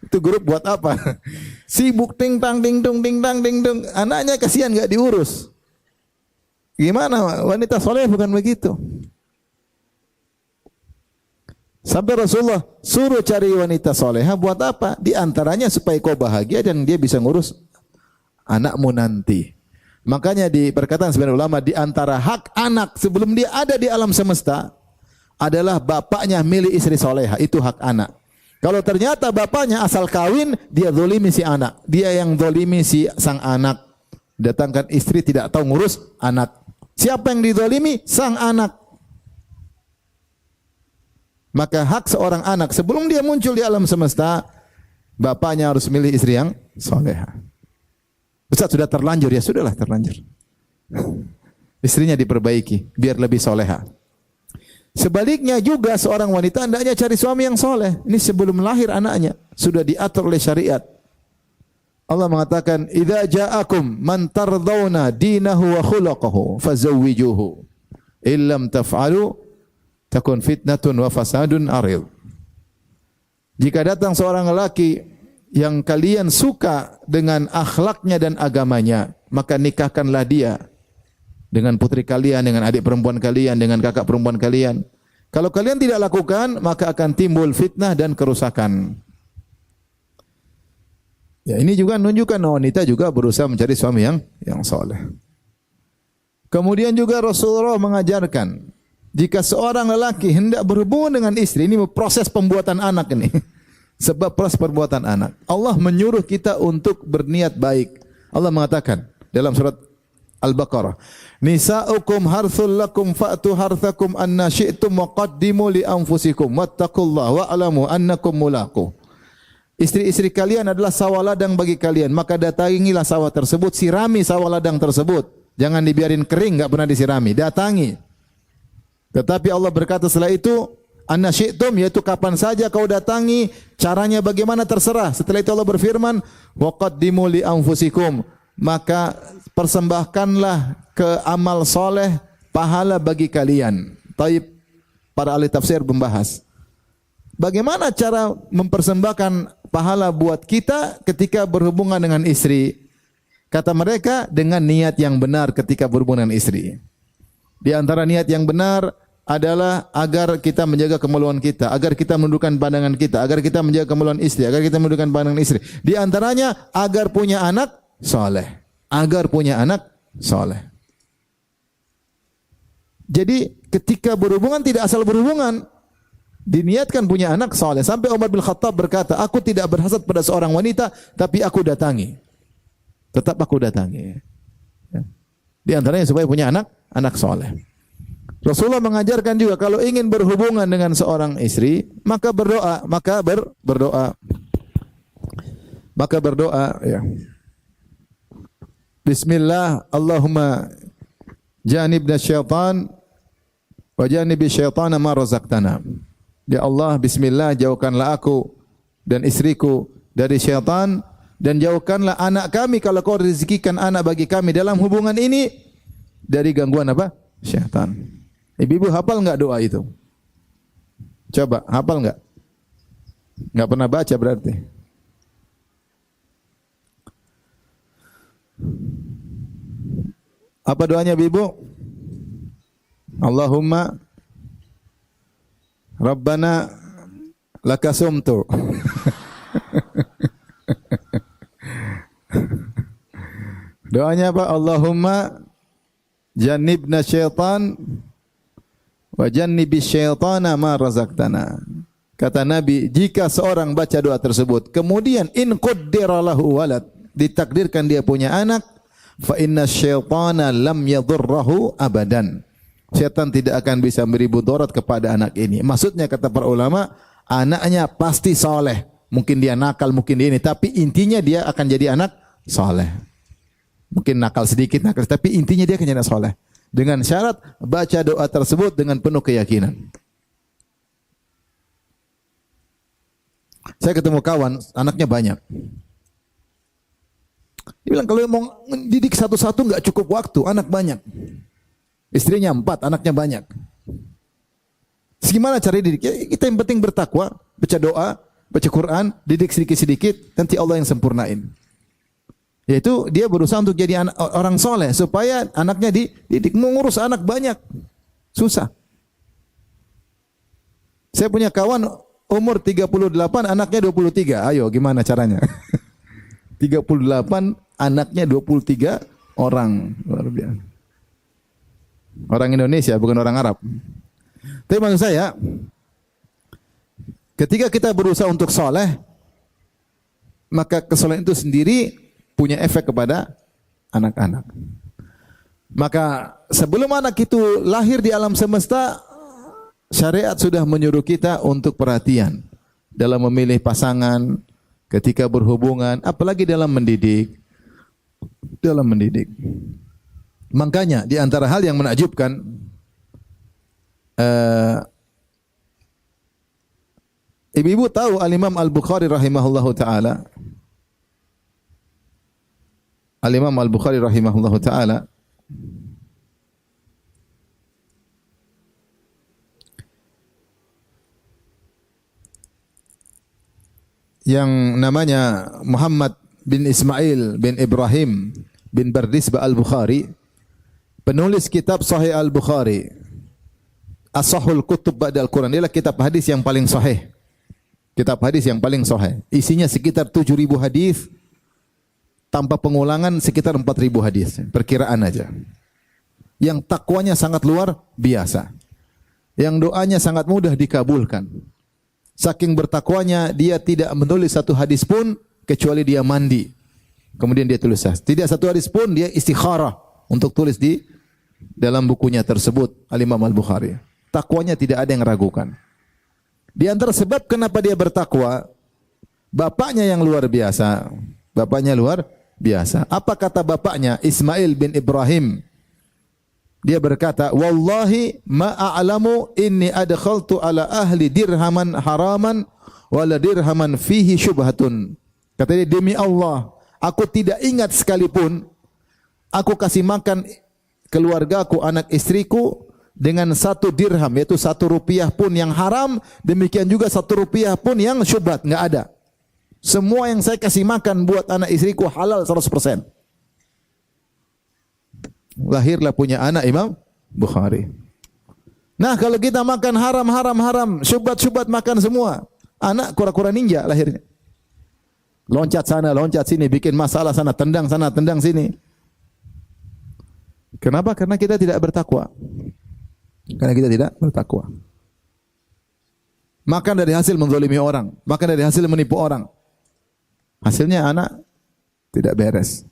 Itu grup buat apa? Sibuk ting tang ding dung ting tang ding dung. Anaknya kasihan enggak diurus. Gimana wanita soleh bukan begitu? Sampai Rasulullah suruh cari wanita soleha buat apa? Di antaranya supaya kau bahagia dan dia bisa ngurus anakmu nanti. Makanya di perkataan sebagian ulama di antara hak anak sebelum dia ada di alam semesta adalah bapaknya milih istri soleha. Itu hak anak. Kalau ternyata bapaknya asal kawin, dia zolimi si anak. Dia yang zolimi si sang anak. Datangkan istri tidak tahu ngurus anak. Siapa yang dizolimi? Sang anak. Maka hak seorang anak sebelum dia muncul di alam semesta, bapaknya harus milih istri yang soleha. Ustaz sudah terlanjur, ya sudahlah terlanjur. Istrinya diperbaiki biar lebih soleha. Sebaliknya juga seorang wanita hendaknya cari suami yang soleh. Ini sebelum lahir anaknya sudah diatur oleh syariat. Allah mengatakan, "Idza ja'akum man tardawna dinahu wa khulaqahu fazawwijuhu. Illam taf'alu takun fitnatun wa fasadun arid." Jika datang seorang lelaki yang kalian suka dengan akhlaknya dan agamanya, maka nikahkanlah dia dengan putri kalian, dengan adik perempuan kalian, dengan kakak perempuan kalian. Kalau kalian tidak lakukan, maka akan timbul fitnah dan kerusakan. Ya, ini juga menunjukkan wanita juga berusaha mencari suami yang soleh. Kemudian juga Rasulullah mengajarkan, jika seorang lelaki hendak berhubungan dengan istri, ini proses pembuatan anak ini. Sebab proses perbuatan anak. Allah menyuruh kita untuk berniat baik. Allah mengatakan dalam surat Al-Baqarah, "Nisa'ukum harthul lakum fa'tu harthakum anna syi'tum wa qaddimu li anfusikum wattaqullaha wa'lamu annakum mulaqu." Istri-istri kalian adalah sawah ladang bagi kalian, maka datangilah sawah tersebut, sirami sawah ladang tersebut. Jangan dibiarin kering, enggak pernah disirami, datangi. Tetapi Allah berkata setelah itu, "Anna syi'tum," yaitu kapan saja kau datangi, caranya bagaimana terserah. Setelah itu Allah berfirman, "Wa qaddimu li anfusikum," maka persembahkanlah ke amal soleh pahala bagi kalian. Taib, para ahli tafsir membahas bagaimana cara mempersembahkan pahala buat kita ketika berhubungan dengan istri. Kata mereka dengan niat yang benar ketika berhubungan dengan istri. Di antara niat yang benar adalah agar kita menjaga kemaluan kita, agar kita menundukkan pandangan kita, agar kita menjaga kemaluan istri, agar kita menundukkan pandangan istri. Di antaranya agar punya anak soleh, agar punya anak soleh. Jadi ketika berhubungan tidak asal berhubungan, diniatkan punya anak soleh. Sampai Umar bin Khattab berkata, "Aku tidak berhasad pada seorang wanita, tapi aku datangi. Tetap aku datangi." Di antaranya supaya punya anak soleh. Rasulullah mengajarkan juga kalau ingin berhubungan dengan seorang istri, maka berdoa, maka berdoa ya. Bismillah, Allahumma janibna syaitan wa janibi syaitana ma razaqtana. Ya Allah, bismillah, jauhkanlah aku dan istriku dari syaitan dan jauhkanlah anak kami kalau kau rezekikan anak bagi kami dalam hubungan ini dari gangguan apa? Syaitan. Ibu-ibu hafal enggak doa itu? Coba, hafal enggak? Enggak pernah baca berarti. Apa doanya ibu? Allahumma Rabbana lakasumtu. Doanya apa? Allahumma jannibna syaitan wa jannibi syaitana ma razaqtana. Kata Nabi, jika seorang baca doa tersebut, kemudian in qaddara lahu walad, ditakdirkan dia punya anak, fa inna syaitana lam yadhurrahu abadan. Syaitan tidak akan bisa beri mudarat kepada anak ini. Maksudnya kata para ulama, anaknya pasti soleh. Mungkin dia nakal, mungkin dia ini, tapi intinya dia akan jadi anak soleh. Mungkin nakal sedikit, tapi intinya dia akan jadi anak soleh. Dengan syarat baca doa tersebut dengan penuh keyakinan. Saya ketemu kawan, anaknya banyak. Dia bilang kalau mau mendidik satu-satu enggak cukup waktu, anak banyak. Istrinya 4, anaknya banyak. Gimana cara didik? Ya, kita yang penting bertakwa, baca doa, baca Quran, didik sedikit-sedikit, nanti Allah yang sempurnain. Yaitu dia berusaha untuk jadi orang soleh supaya anaknya dididik. Mengurus anak banyak susah. Saya punya kawan umur 38, anaknya 23. Ayo gimana caranya? 38, anaknya 23 orang. Luar biasa. Orang Indonesia, bukan orang Arab. Tapi maksud saya, ketika kita berusaha untuk soleh, maka kesolehan itu sendiri punya efek kepada anak-anak. Maka sebelum anak itu lahir di alam semesta, syariat sudah menyuruh kita untuk perhatian dalam memilih pasangan, ketika berhubungan, apalagi dalam mendidik. Dalam mendidik. Makanya di antara hal yang menakjubkan, ibu-ibu tahu Al-Imam Al-Bukhari rahimahullahu ta'ala. Al-Imam Al-Bukhari rahimahullahu ta'ala yang namanya Muhammad bin Ismail bin Ibrahim bin Bardisbah Al-Bukhari, penulis kitab Sahih Al-Bukhari, As-Sahul Kutub Ba'dal Quran. Inilah kitab hadis yang paling sahih. Kitab hadis yang paling sahih. Isinya sekitar 7.000 hadis, tanpa pengulangan sekitar 4.000 hadis. Perkiraan aja. Yang takwanya sangat luar biasa. Yang doanya sangat mudah dikabulkan. Saking bertakwanya, dia tidak menulis satu hadis pun kecuali dia mandi. Kemudian dia tulis. Tidak satu hadis pun dia istikharah untuk tulis di dalam bukunya tersebut, Al-Imam Al-Bukhari. Takwanya tidak ada yang ragukan. Di antara sebab kenapa dia bertakwa, bapaknya yang luar biasa. Bapaknya luar biasa. Apa kata bapaknya? Ismail bin Ibrahim. Dia berkata, "Wallahi ma a'lamu inni adkhaltu ala ahli dirhaman haraman wala dirhaman fihi syubhatun." Kata dia, demi Allah, aku tidak ingat sekalipun aku kasih makan keluargaku, anak istriku dengan 1 dirham, yaitu 1 rupiah pun yang haram, demikian juga 1 rupiah pun yang syubhat, enggak ada. Semua yang saya kasih makan buat anak istriku halal 100%. Lahirlah punya anak Imam Bukhari. Nah, kalau kita makan haram, syubhat makan semua, anak kura-kura ninja lahirnya. Loncat sana, loncat sini, bikin masalah sana, tendang sini. Kenapa? Karena kita tidak bertakwa. Makan dari hasil menzalimi orang, makan dari hasil menipu orang. Hasilnya anak tidak beres.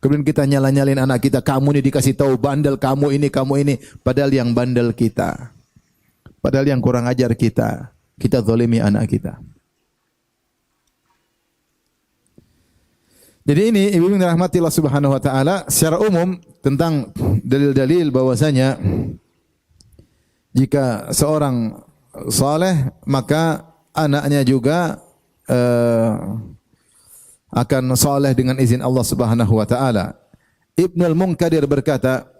Kemudian kita nyala-nyalin anak kita, kamu ini dikasih tahu bandel, kamu ini. Padahal yang bandel kita. Padahal yang kurang ajar kita. Kita zalimi anak kita. Jadi ini ibu yang dirahmati Allah Subhanahu wa taala, secara umum tentang dalil-dalil bahwasanya jika seorang saleh maka anaknya juga akan saleh dengan izin Allah Subhanahu wa taala. Ibnu Al-Munkadir berkata,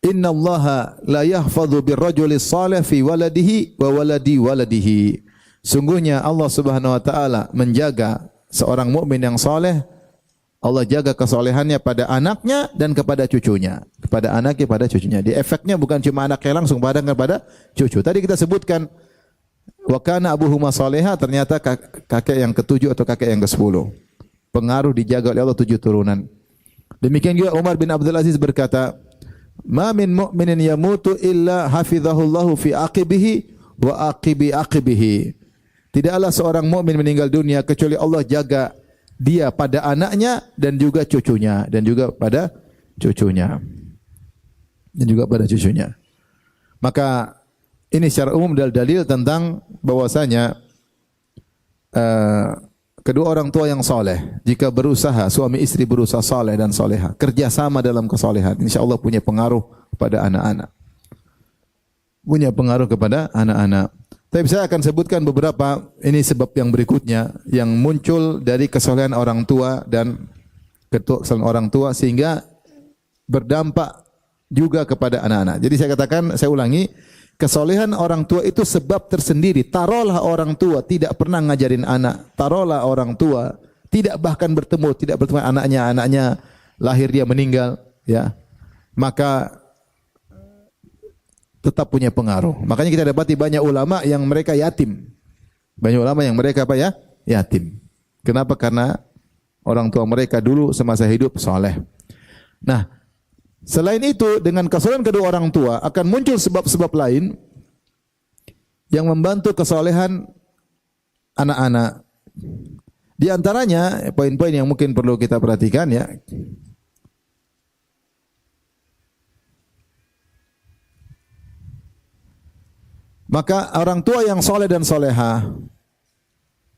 "Inna Allah la yahfadhu birrajuli salih fi waladihi wa waladi waladihi." Sungguhnya Allah Subhanahu wa taala menjaga seorang mukmin yang saleh. Allah jaga kesolehannya pada anaknya dan kepada cucunya. Kepada anaknya, pada cucunya. Di efeknya bukan cuma anaknya langsung, kepada cucu. Tadi kita sebutkan, wa kana abuhuma saleha, ternyata kakek yang ke-7 atau kakek yang ke-10. Pengaruh dijaga oleh Allah 7 turunan. Demikian juga Umar bin Abdul Aziz berkata, ma min mu'minin yamutu illa hafizahullahu fi aqibihi wa aqibihi. Tidaklah seorang mukmin meninggal dunia kecuali Allah jaga dia pada anaknya dan juga cucunya pada cucunya. Maka ini secara umum dalil tentang bahwasanya kedua orang tua yang soleh, jika berusaha, suami istri berusaha soleh dan soleha, kerjasama dalam kesolehan, insya Allah punya pengaruh kepada anak-anak. Tapi saya akan sebutkan beberapa, ini sebab yang berikutnya yang muncul dari kesolehan orang tua dan kesalahan orang tua sehingga berdampak juga kepada anak-anak. Jadi saya katakan, saya ulangi, Kesolehan orang tua itu sebab tersendiri. Taruhlah orang tua tidak pernah ngajarin anak. Taruhlah orang tua tidak bahkan tidak bertemu anaknya lahir dia meninggal, ya. Maka tetap punya pengaruh. Makanya kita dapati banyak ulama yang mereka yatim. Banyak ulama yang mereka apa ya? Yatim. Kenapa? Karena orang tua mereka dulu semasa hidup soleh. Nah, selain itu, dengan kesolehan kedua orang tua akan muncul sebab-sebab lain yang membantu kesolehan anak-anak. Di antaranya poin-poin yang mungkin perlu kita perhatikan, ya. Maka orang tua yang soleh dan soleha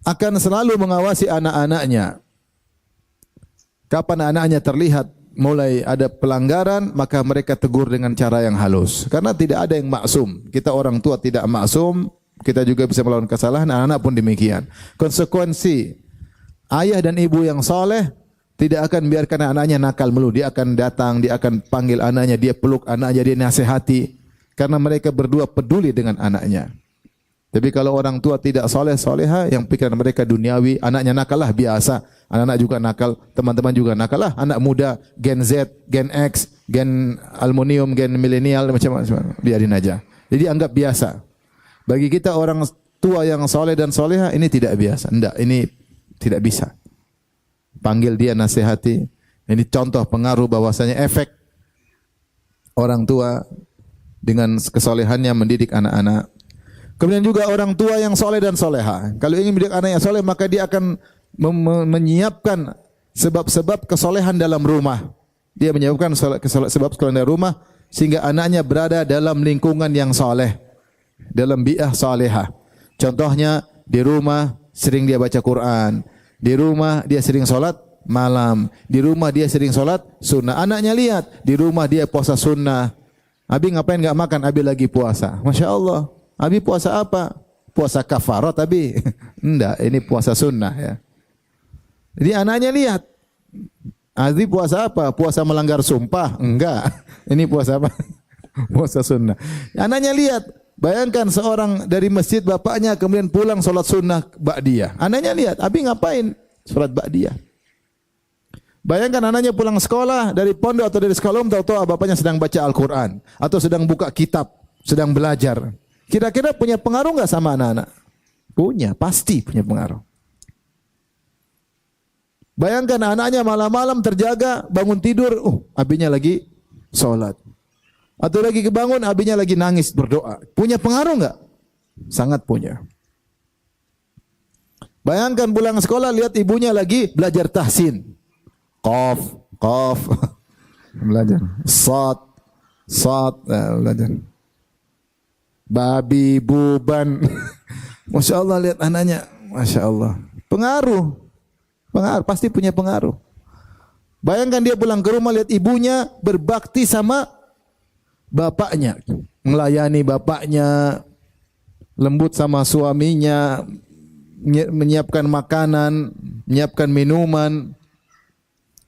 akan selalu mengawasi anak-anaknya. Kapan anaknya terlihat mulai ada pelanggaran, maka mereka tegur dengan cara yang halus. Karena tidak ada yang maksum. Kita orang tua tidak maksum, kita juga bisa melakukan kesalahan, anak-anak pun demikian. Konsekuensi ayah dan ibu yang soleh tidak akan biarkan anaknya nakal melulu. Dia akan datang, dia akan panggil anaknya, dia peluk anaknya, dia nasihati. Karena mereka berdua peduli dengan anaknya. Tapi kalau orang tua tidak soleh soleha, yang pikiran mereka duniawi, anaknya nakal lah biasa. Anak-anak juga nakal, teman-teman juga nakal lah. Anak muda, Gen Z, Gen X, Gen aluminium, Gen milenial, macam-macam. Biarin aja. Jadi anggap biasa. Bagi kita orang tua yang soleh dan soleha, ini tidak biasa. Enggak, ini tidak bisa. Panggil dia, nasihati. Ini contoh pengaruh bahwasanya efek orang tua dengan kesolehannya mendidik anak-anak. Kemudian juga orang tua yang soleh dan soleha. Kalau ingin mendidik anak yang soleh, maka dia akan menyiapkan sebab-sebab kesolehan dalam rumah. Dia menyiapkan sebab kesolehan dalam rumah sehingga anaknya berada dalam lingkungan yang soleh, dalam bi'ah soleha. Contohnya di rumah sering dia baca Quran, di rumah dia sering solat malam, di rumah dia sering solat sunnah. Anaknya lihat di rumah dia puasa sunnah. Abi ngapain enggak makan? Abi lagi puasa. Masya Allah. Abi puasa apa? Puasa kafarat Abi. Enggak, ini puasa sunnah, ya. Jadi anaknya lihat. Abi puasa apa? Puasa melanggar sumpah? Enggak. Ini puasa apa? Puasa sunnah. Anaknya lihat. Bayangkan seorang dari masjid bapaknya kemudian pulang sholat sunnah ba'diyah. Anaknya lihat. Abi ngapain sholat ba'diyah? Bayangkan anaknya pulang sekolah dari pondok atau dari sekolah, tahu-tahu bapaknya sedang baca Al-Quran atau sedang buka kitab, sedang belajar. Kira-kira punya pengaruh enggak sama anak-anak? Punya, pasti punya pengaruh. Bayangkan anaknya malam-malam terjaga, bangun tidur, abinya lagi sholat. Atau lagi kebangun, abinya lagi nangis berdoa. Punya pengaruh enggak? Sangat punya. Bayangkan pulang sekolah, lihat ibunya lagi belajar tahsin. Qaf, belajar. Sad, belajar. Babi, buban. Masya Allah, lihat anaknya. Masya Allah. Pengaruh, pasti punya pengaruh. Bayangkan dia pulang ke rumah, lihat ibunya berbakti sama bapaknya. Melayani bapaknya, lembut sama suaminya, menyiapkan makanan, menyiapkan minuman.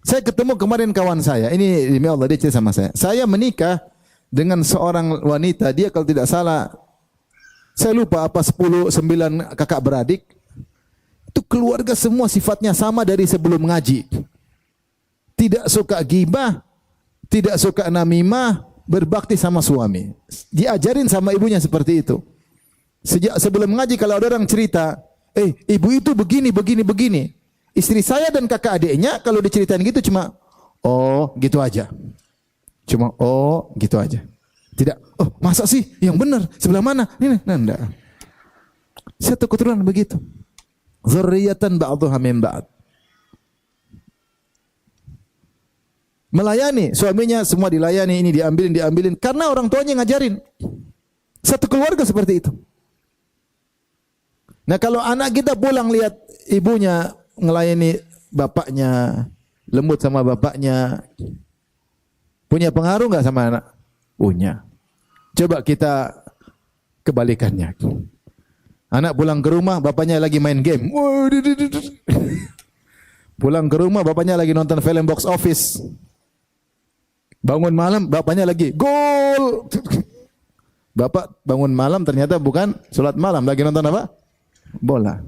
Saya ketemu kemarin kawan saya, ini demi Allah dia cerita sama saya. Saya menikah dengan seorang wanita, dia kalau tidak salah, saya lupa apa 10, 9 kakak beradik. Itu keluarga semua sifatnya sama dari sebelum ngaji. Tidak suka gibah, tidak suka namimah, berbakti sama suami. Diajarin sama ibunya seperti itu. Sejak sebelum ngaji kalau ada orang cerita, ibu itu begini. Istri saya dan kakak adiknya kalau diceritain gitu cuma gitu aja. Gitu aja. Tidak, masa sih? Yang benar sebelah mana? Ini, enggak. Satu keturunan begitu. Dzurriyyatan ba'dhuha min ba'd. Melayani, suaminya semua dilayani, ini diambilin karena orang tuanya ngajarin. Satu keluarga seperti itu. Nah, kalau anak kita pulang lihat ibunya ngelayani bapaknya, lembut sama bapaknya, punya pengaruh enggak sama anak? Punya. Coba kita kebalikannya. Anak pulang ke rumah, bapaknya lagi main game. Pulang ke rumah, bapaknya lagi nonton film box office. Bangun malam, bapaknya lagi gol. Bapak bangun malam ternyata bukan sholat malam, lagi nonton apa? Bola.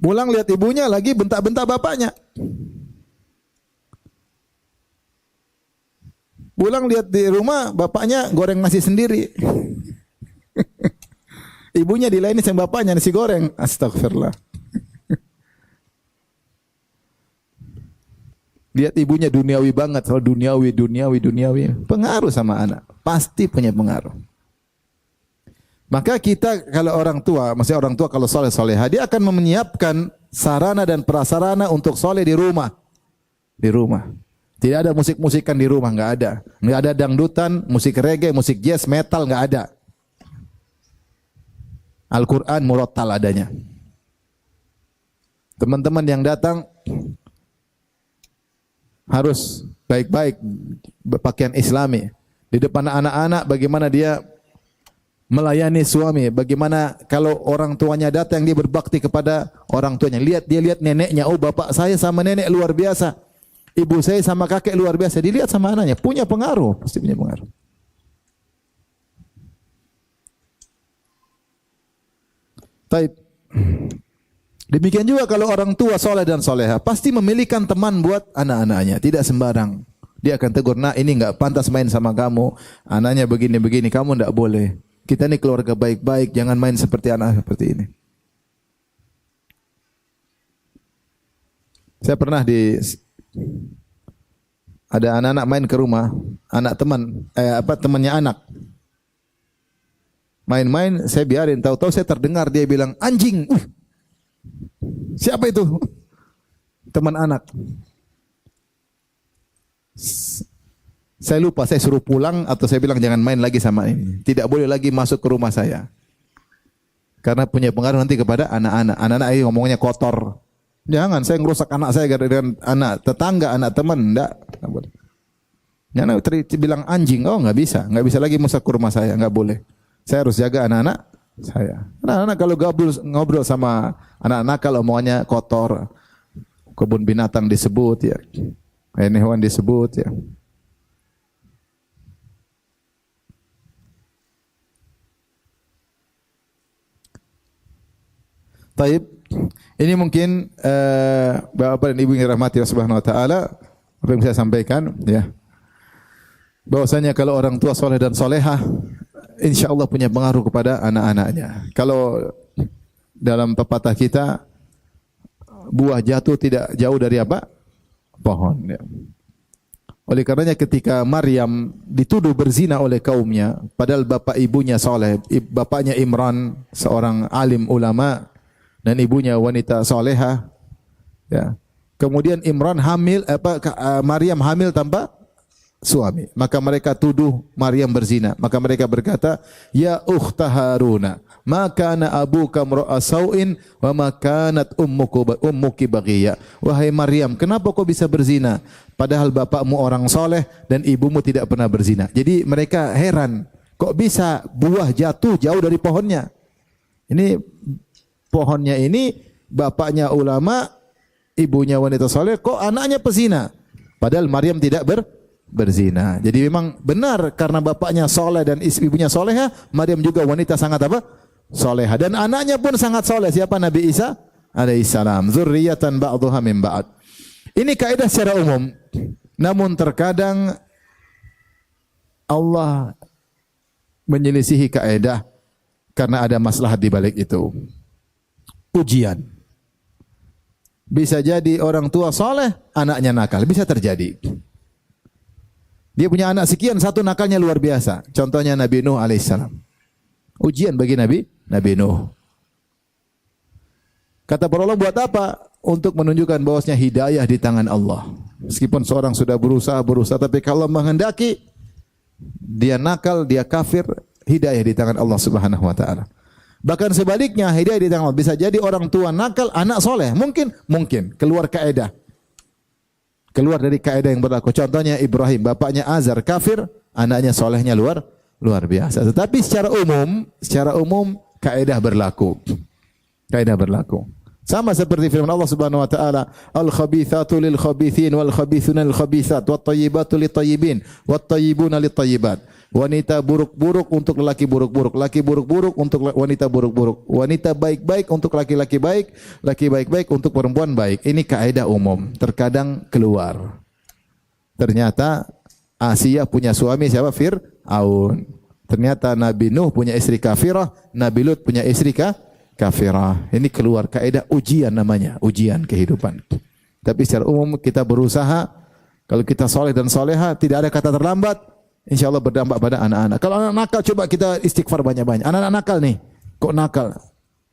Pulang lihat ibunya lagi bentak-bentak bapaknya. Pulang lihat di rumah bapaknya goreng nasi sendiri. Ibunya dilainin sama bapaknya nasi goreng. Astagfirullah. Lihat ibunya duniawi banget, soal duniawi. Pengaruh sama anak, pasti punya pengaruh. Maka kita kalau orang tua, maksudnya orang tua kalau soleh soleha, dia akan menyiapkan sarana dan prasarana untuk soleh di rumah. Di rumah. Tidak ada musik-musikan di rumah, nggak ada. Nggak ada dangdutan, musik reggae, musik jazz, metal, nggak ada. Al-Quran murattal adanya. Teman-teman yang datang harus baik-baik berpakaian islami. Di depan anak-anak bagaimana dia melayani suami, bagaimana kalau orang tuanya datang dia berbakti kepada orang tuanya. Dia lihat neneknya, oh bapak saya sama nenek luar biasa. Ibu saya sama kakek luar biasa. Dilihat sama anaknya, punya pengaruh, pasti punya pengaruh. Taib. Demikian juga kalau orang tua soleh dan soleha, pasti memilihkan teman buat anak-anaknya. Tidak sembarang. Dia akan tegur, nah ini enggak pantas main sama kamu. Anaknya begini-begini, kamu enggak boleh. Kita ini keluarga baik-baik, jangan main seperti anak seperti ini. Saya pernah ada anak-anak main ke rumah, anak teman, temannya anak. Main-main, saya biarin. Tahu-tahu saya terdengar dia bilang, anjing. Siapa itu? Teman anak. Saya lupa, saya suruh pulang atau saya bilang jangan main lagi sama ini. Tidak boleh lagi masuk ke rumah saya. Karena punya pengaruh nanti kepada anak-anak. Anak-anak ini ngomongnya kotor. Jangan, saya ngerusak anak saya gara-gara anak tetangga, anak teman. Enggak. Jangan bilang anjing. Oh nggak bisa lagi masuk ke rumah saya. Nggak boleh. Saya harus jaga anak-anak saya. Anak-anak kalau ngobrol sama anak-anak nakal omongannya kotor. Kebun binatang disebut ya. Hewan disebut ya. Taib. Ini mungkin Bapak dan Ibu yang dirahmati Allah Subhanahu wa taala apa yang saya sampaikan ya. Bahwasanya kalau orang tua soleh dan solehah insyaallah punya pengaruh kepada anak-anaknya. Kalau dalam pepatah kita buah jatuh tidak jauh dari apa? Pohon ya. Oleh karenanya ketika Maryam dituduh berzina oleh kaumnya, padahal bapak ibunya soleh, bapaknya Imran seorang alim ulama dan ibunya wanita soleha, ya. Kemudian Maryam hamil tanpa suami. Maka mereka tuduh Maryam berzina. Maka mereka berkata, ya ukhta Haruna, ma kana abuka mra'a sau'in wa ma kanat ummuki baghiyya. Wahai Maryam, kenapa kau bisa berzina? Padahal bapakmu orang soleh dan ibumu tidak pernah berzina. Jadi mereka heran, kok bisa buah jatuh jauh dari pohonnya? Ini pohonnya ini bapaknya ulama, ibunya wanita soleh, kok anaknya pezina? Padahal Maryam tidak berzina. Jadi memang benar karena bapaknya soleh dan ibunya soleha, Maryam juga wanita sangat apa? Soleha. Dan anaknya pun sangat soleh. Siapa? Nabi Isa alaihissalam. Zurriyatan ba'duha min ba'd. Ini kaidah secara umum. Namun terkadang Allah menyelisihi kaidah karena ada maslahat di balik itu. Ujian. Bisa jadi orang tua soleh, anaknya nakal. Bisa terjadi. Dia punya anak sekian, satu nakalnya luar biasa. Contohnya Nabi Nuh alaihissalam. Ujian bagi Nabi Nuh. Kata para ulama buat apa? Untuk menunjukkan bahwasanya hidayah di tangan Allah. Meskipun seorang sudah berusaha, tapi kalau menghendaki dia nakal, dia kafir, hidayah di tangan Allah Subhanahu wa taala. Bahkan sebaliknya, hidayah di tangan Allah. Bisa jadi orang tua nakal, anak soleh. Mungkin keluar kaidah. Keluar dari kaidah yang berlaku. Contohnya Ibrahim, bapaknya Azar kafir, anaknya solehnya luar biasa. Tetapi secara umum kaidah berlaku. Kaidah berlaku. Sama seperti firman Allah Subhanahu wa taala, "Al-khabithatu lil-khabithin wal-khabithuna lil-khabithat wat-thayyibatu lit-thayyibin wat-thayyibuna lit-thayyibat." Wanita buruk-buruk untuk lelaki buruk-buruk, laki buruk-buruk untuk wanita buruk-buruk, wanita baik-baik untuk laki-laki baik, laki baik-baik untuk perempuan baik. Ini kaidah umum, terkadang keluar. Ternyata Asia punya suami siapa? Fir'aun. Ternyata Nabi Nuh punya istri kafirah, Nabi Lut punya istri kafirah. Ini keluar kaidah ujian namanya, ujian kehidupan. Tapi secara umum kita berusaha, kalau kita soleh dan soleha tidak ada kata terlambat. InsyaAllah berdampak pada anak-anak. Kalau anak nakal, coba kita istighfar banyak-banyak. Anak-anak nakal nih, kok nakal?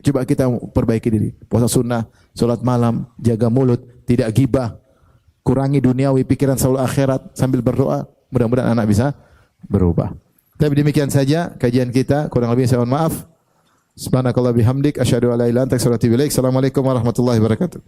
Coba kita perbaiki diri. Puasa sunnah, solat malam, jaga mulut, tidak gibah, kurangi duniawi, pikiran selalu akhirat, sambil berdoa. Mudah-mudahan anak bisa berubah. Tapi demikian saja kajian kita. Kurang lebih saya mohon maaf. Subhanakallah bihamdik. Asyhadu an la ilaha illa anta astaghfiruka wa atubu ilaik. Assalamualaikum warahmatullahi wabarakatuh.